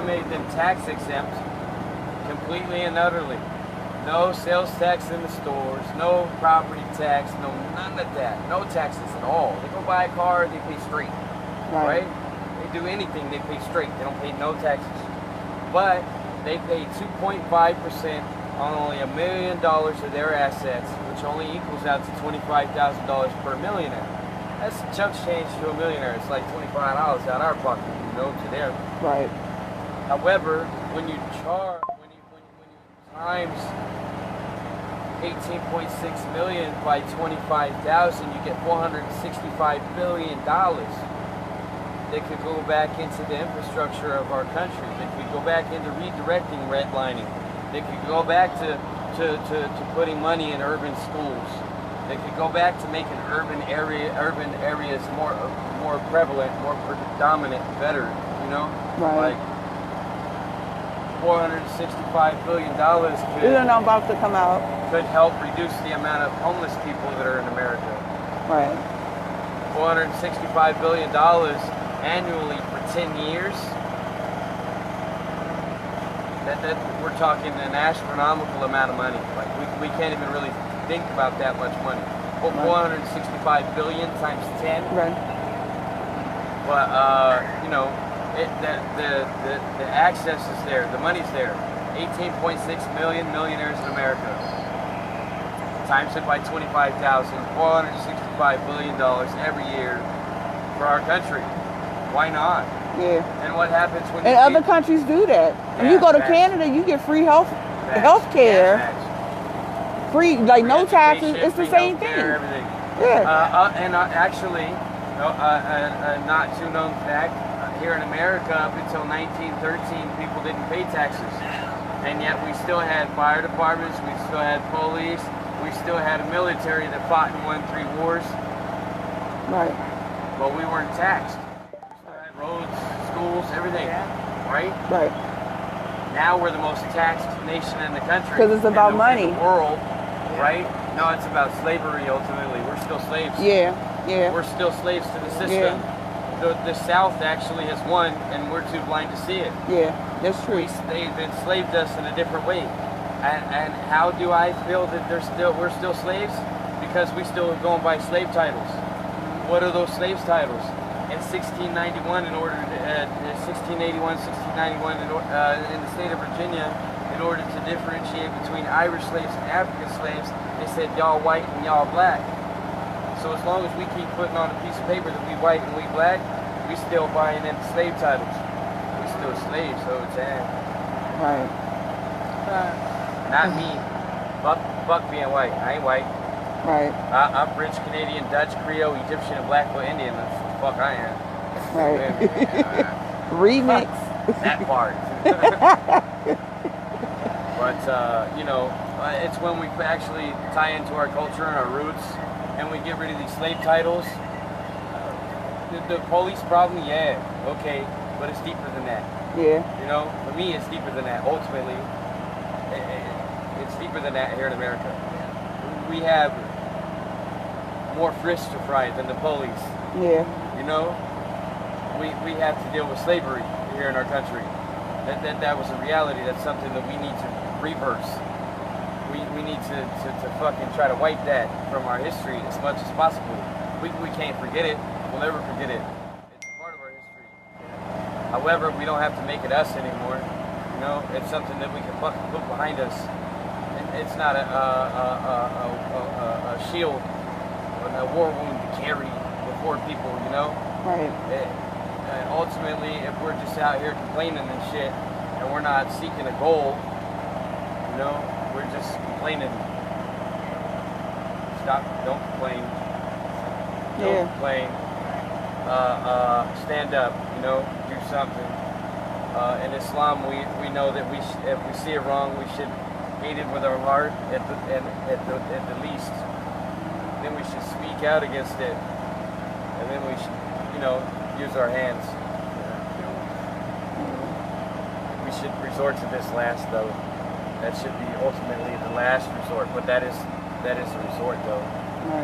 made them tax exempt completely and utterly, no sales tax in the stores, no property tax, no none of that, no taxes at all. They go buy a car, they pay straight, right? They do anything, they pay straight. They don't pay no taxes, but they pay 2.5% on only $1 million of their assets, which only equals out to $25,000 per millionaire. That's chump change to a millionaire. It's like $25 out of our pocket, to them. Right. However, when you times 18.6 million by 25,000, you get $465 billion. They could go back into the infrastructure of our country. They could go back into redirecting redlining. They could go back to putting money in urban schools. They could go back to making urban areas more prevalent, more predominant, better. Right. Like $465 billion You don't know about to come out. could help reduce the amount of homeless people that are in America. Right. $465 billion annually for 10 years. That we're talking an astronomical amount of money. Like we can't even really think about that much money. Well, 465 billion times 10. Right. But the access is there, the money's there. 18.6 million millionaires in America. Times it by 25,000, $465 billion every year for our country. Why not? Yeah. And what happens when And other countries do that. When you go to Canada, you get free health care. Free, like no taxes. It's the same thing. Everything. Yeah. Actually, not too known fact, here in America up until 1913, people didn't pay taxes. And yet we still had fire departments, we still had police, we still had a military that fought and won 3 wars. Right. But we weren't taxed. We still had roads, schools, everything. Right? Right. Now we're the most taxed nation in the country. Because it's about money. In the world, right? No, it's about slavery ultimately. We're still slaves. Yeah. Yeah. We're still slaves to the system. Yeah. The South actually has won, and we're too blind to see it. Yeah, that's true. They've enslaved us in a different way. And how do I feel that we're still slaves? Because we still are going by slave titles. What are those slave titles? In 1691, 1681, 1691, in the state of Virginia, in order to differentiate between Irish slaves and African slaves, they said y'all white and y'all black. So as long as we keep putting on a piece of paper that we white and we black, we still buying into slave titles. We still slaves, so it's right. Not me. Fuck being white. I ain't white. Right. I'm French, Canadian, Dutch, Creole, Egyptian, and Blackfoot Indian. That's what the fuck I am. Right. Remix. That part. But it's when we actually tie into our culture and our roots, and we get rid of these slave titles. The police problem, yeah, okay, but it's deeper than that. Yeah. For me, it's deeper than that. Ultimately, it's deeper than that here in America. We have more fish to fry than the police. Yeah. We have to deal with slavery here in our country. That was a reality. That's something that we need to reverse. We need to fucking try to wipe that from our history as much as possible. We can't forget it. We'll never forget it. It's part of our history. However, we don't have to make it us anymore. It's something that we can fucking put behind us. It's not a shield, a war wound to carry before people. Right. And ultimately, if we're just out here complaining and shit, and we're not seeking a goal, we're just complaining. Stop, don't complain. Don't complain. Stand up, do something. In Islam, we know that if we see it wrong, we should hate it with our heart at the least, then we should speak out against it, and then we should, use our hands. We should resort to this last, though. That should be ultimately the last resort, but that is a resort, though.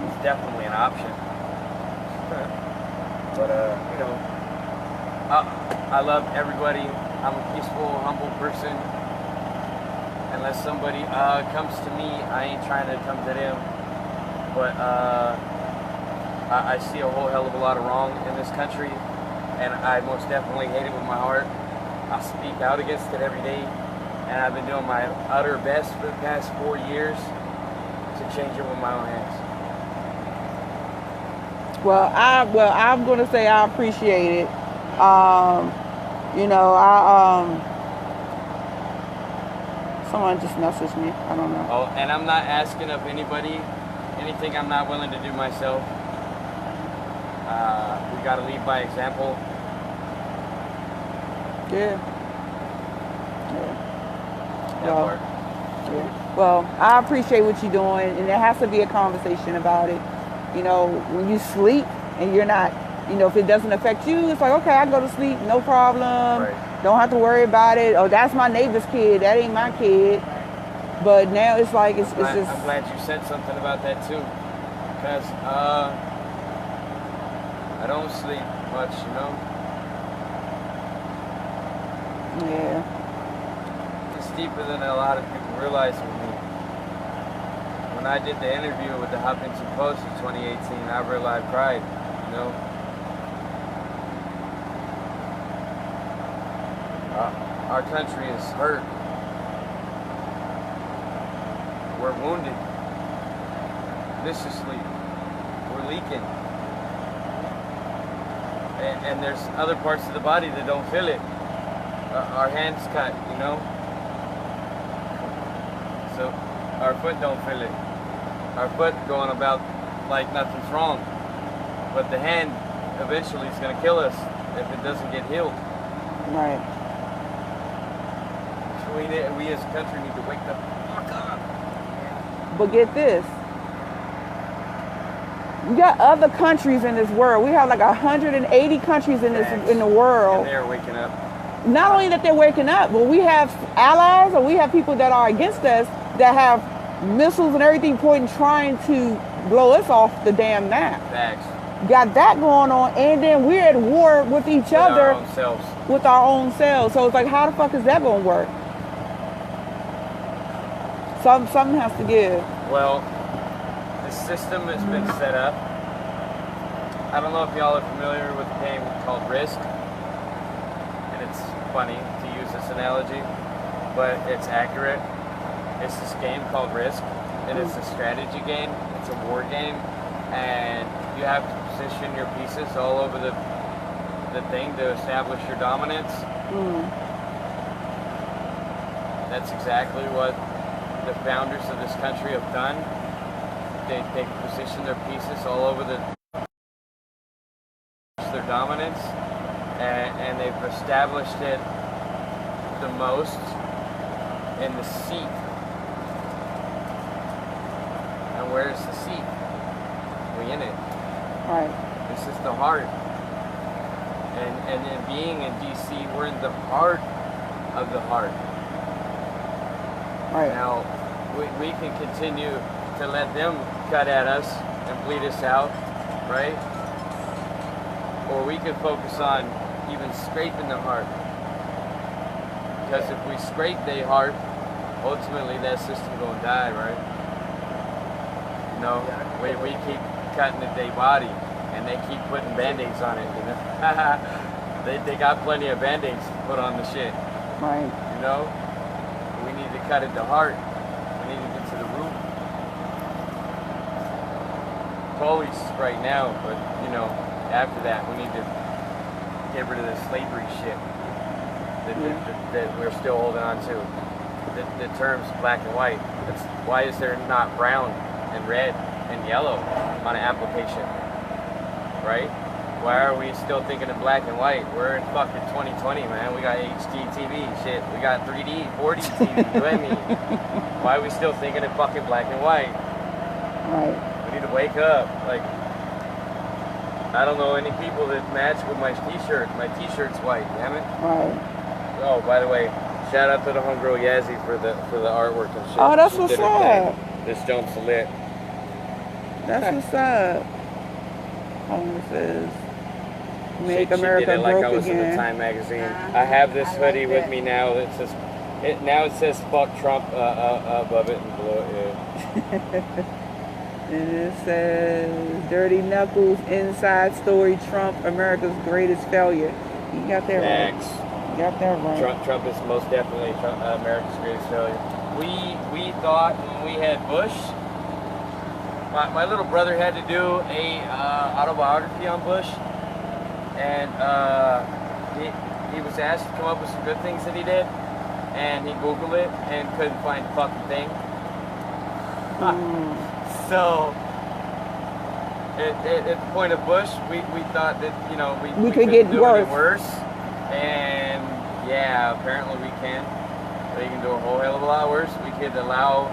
It's definitely an option. But I love everybody. I'm a peaceful, humble person. Unless somebody comes to me, I ain't trying to come to them. But I see a whole hell of a lot of wrong in this country, and I most definitely hate it with my heart. I speak out against it every day, and I've been doing my utter best for the past 4 years to change it with my own hands. I'm gonna say I appreciate it. Someone just messaged me. I don't know. Oh, and I'm not asking of anybody anything I'm not willing to do myself. We gotta lead by example. Yeah. Yeah. Well, I appreciate what you're doing, and there has to be a conversation about it. When you sleep and you're not, if it doesn't affect you, it's like, okay, I go to sleep, no problem. Right. Don't have to worry about it. Oh, that's my neighbor's kid. That ain't my kid. But now it's like, it's just... I'm glad you said something about that, too. Because I don't sleep much, Yeah. It's deeper than a lot of people realize with me. When I did the interview with the Huffington Post in 2018, I realized pride, Our country is hurt. We're wounded. Viciously. We're leaking. And there's other parts of the body that don't feel it. Our hands cut, So our foot don't feel it. Our foot going about like nothing's wrong. But the hand eventually is going to kill us if it doesn't get healed. Right. We as a country need to wake the fuck up. But get this. We got other countries in this world. We have like 180 countries in the world. And they're waking up. Not only that they're waking up, but we have allies, or we have people that are against us that have missiles and everything pointing, trying to blow us off the damn map. Facts. Got that going on, and then we're at war with each other. With our own selves. So it's like, how the fuck is that going to work? Something has to give. Well, the system has been set up. I don't know if y'all are familiar with a game called Risk. And it's funny to use this analogy, but it's accurate. It's this game called Risk, and it's a strategy game. It's a war game, and you have to position your pieces all over the thing to establish your dominance. That's exactly what the founders of this country have done. They position their pieces all over their dominance, and they've established it the most in the seat. And where's the seat? We in it. Right. This is the heart. And in being in DC, we're in the heart of the heart. Right. Now, we can continue to let them cut at us and bleed us out, right? Or we can focus on even scraping the heart. Because if we scrape their heart, ultimately that system gonna die, right? We keep cutting at their body, and they keep putting band-aids on it, They got plenty of band-aids to put on the shit. Right. We need to cut at the heart. We need to get to the root. Police right now, but after that we need to get rid of the slavery shit that we're still holding on to. The terms black and white. Why is there not brown and red and yellow on an application? Right? Why are we still thinking in black and white? We're in fucking 2020, man. We got HD TV, shit. We got 3D, 4D TV, you know what I mean? Why are we still thinking in fucking black and white? Right. We need to wake up. Like, I don't know any people that match with my t-shirt. My t-shirt's white, damn it. Right. Oh, by the way, shout out to the homegirl Yazzie for the artwork and shit. Oh, that's She what's did her up. thing. This jump's lit. That's what's up. Oh, it says, Make She America did it like Broke I was in the Again. Time magazine. I have this I like hoodie with that. me now that says, it says fuck Trump above it and below it. And it says, Dirty Knuckles, Inside Story, Trump, America's Greatest Failure. You got that right. Facts. You got that right. Trump is most definitely America's greatest failure. We thought when we had Bush, my little brother had to do a autobiography on Bush, and he was asked to come up with some good things that he did, and he Googled it and couldn't find a fucking thing. So at the point of Bush, we thought that we could couldn't get do worse. any worse, and yeah, apparently we can. We can do a whole hell of a lot worse. We could allow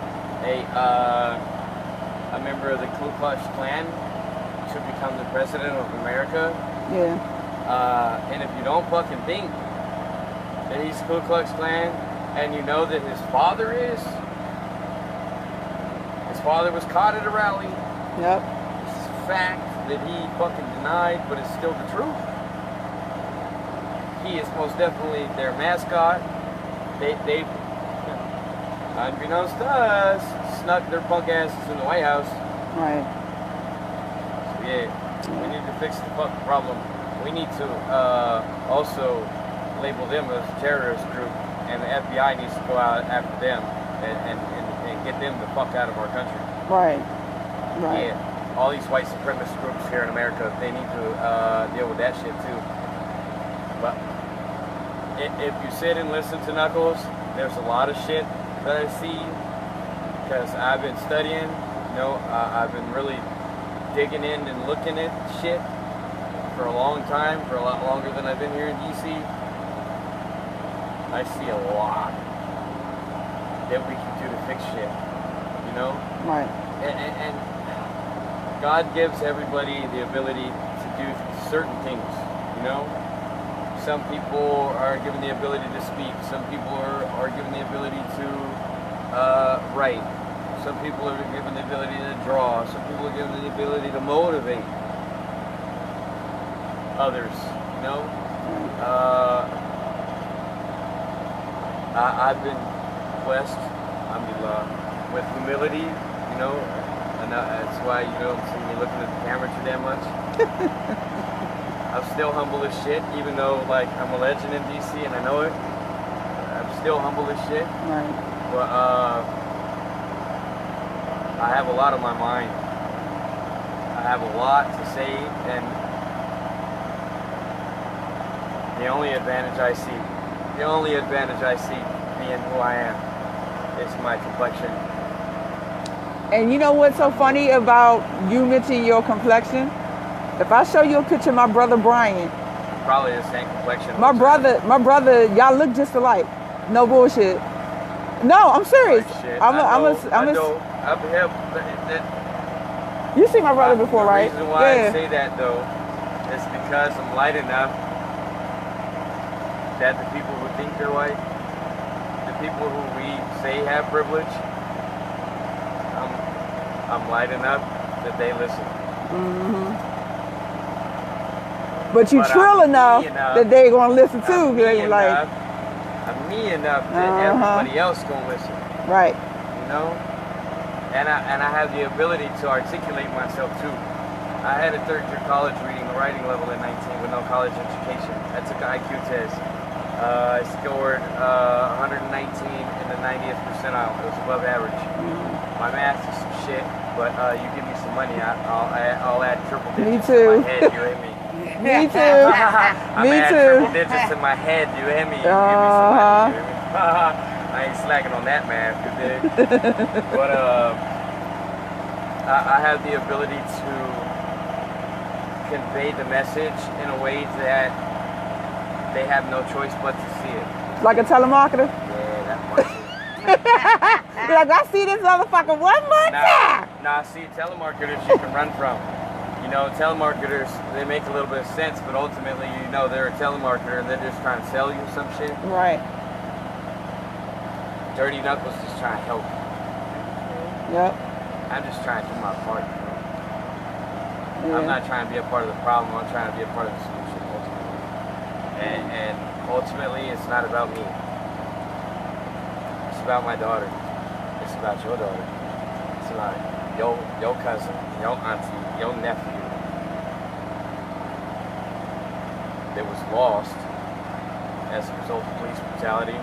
a member of the Ku Klux Klan to become the president of America. Yeah. And if you don't fucking think that he's Ku Klux Klan, and you know that his father was caught at a rally. Yep. It's a fact that he fucking denied, but it's still the truth. He is most definitely their mascot. They unbeknownst to us, snuck their punk asses in the White House. Right. So yeah, we need to fix the fucking problem. We need to also label them as a terrorist group, and the FBI needs to go out after them and get them the fuck out of our country. Right. Right. Yeah, all these white supremacist groups here in America, they need to deal with that shit too. But if you sit and listen to Knuckles, there's a lot of shit that I see, because I've been studying, I've been really digging in and looking at shit for a long time, for a lot longer than I've been here in DC. I see a lot that we can do to fix shit, Right. And God gives everybody the ability to do certain things, Some people are given the ability to speak. Some people are given the ability to write. Some people are given the ability to draw. Some people are given the ability to motivate others, I've been blessed, alhamdulillah, with humility, and that's why you don't see me looking at the camera too damn much. I'm still humble as shit, even though I'm a legend in DC and I know it. I'm still humble as shit. Right. But I have a lot on my mind. I have a lot to say, and the only advantage I see being who I am is my complexion. And you know what's so funny about you mentioning your complexion? If I show you a picture of my brother Brian, Probably the same complexion. my brother, y'all look just alike. No bullshit. No, I'm serious. Shit. You see my brother before, right? The reason why I say that though is because I'm light enough that the people who think they're white, the people who we say have privilege, I'm light enough that they listen. Mm-hmm. But you trill enough that they're gonna listen too. They like, I'm me enough that everybody else gonna listen. Right. And I have the ability to articulate myself too. I had a third-year college reading and writing level at 19 with no college education. I took an IQ test. I scored 119 in the 90th percentile. It was above average. My math is some shit, but you give me some money, I'll add triple digits in my head. You hear me? Me too. I'm Me add too. triple digits in my head. You hear me? You give me some money. You hear me? I ain't slacking on that math, you dig? But I have the ability to convey the message in a way that they have no choice but to see it. Like a telemarketer? Yeah, that part too. Like, I see this motherfucker one more time. Nah, see, telemarketers you can run from. You know, telemarketers, they make a little bit of sense, but ultimately, you know, they're a telemarketer and they're just trying to sell you some shit. Right. Dirty Knuckles just trying to help. Yep. I'm just trying to do my part, you know? Yeah. I'm not trying to be a part of the problem, I'm trying to be a part of the solution, ultimately. And ultimately, it's not about me. It's about my daughter. It's about your daughter. It's about your cousin, your auntie, your nephew that was lost as a result of police brutality,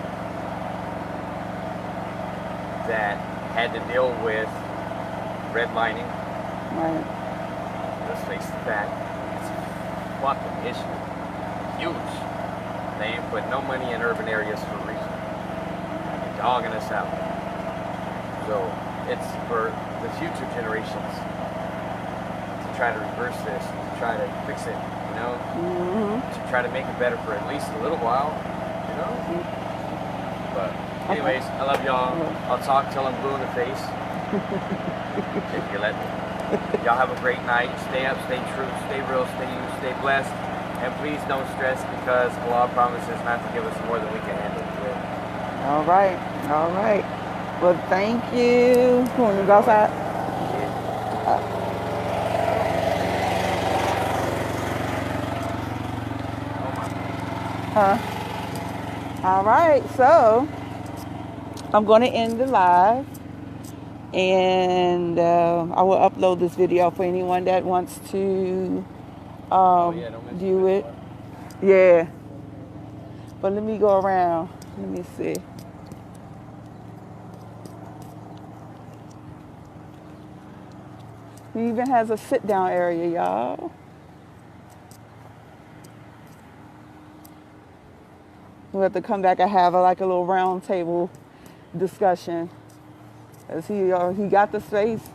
that had to deal with redlining. Right. Let's face the fact, it's a fucking issue. Huge. They ain't put no money in urban areas for a reason. They're dogging us out. So it's for the future generations to try to reverse this, to try to fix it, you know? To try to make it better for at least a little while, you know? But anyways, I love y'all. I'll talk till I'm blue in the face. If you let me. Y'all have a great night. Stay up, stay true, stay real, stay you, stay blessed. And please don't stress, because Allah promises not to give us more than we can handle. All right. All right. Well, thank you. You want to go outside? All right. So I'm going to end the live. And I will upload this video for anyone that wants to view it. Yeah. But let me go around. Let me see. It even has a sit-down area, y'all. We'll have to come back and have like a little round table discussion. As he got the space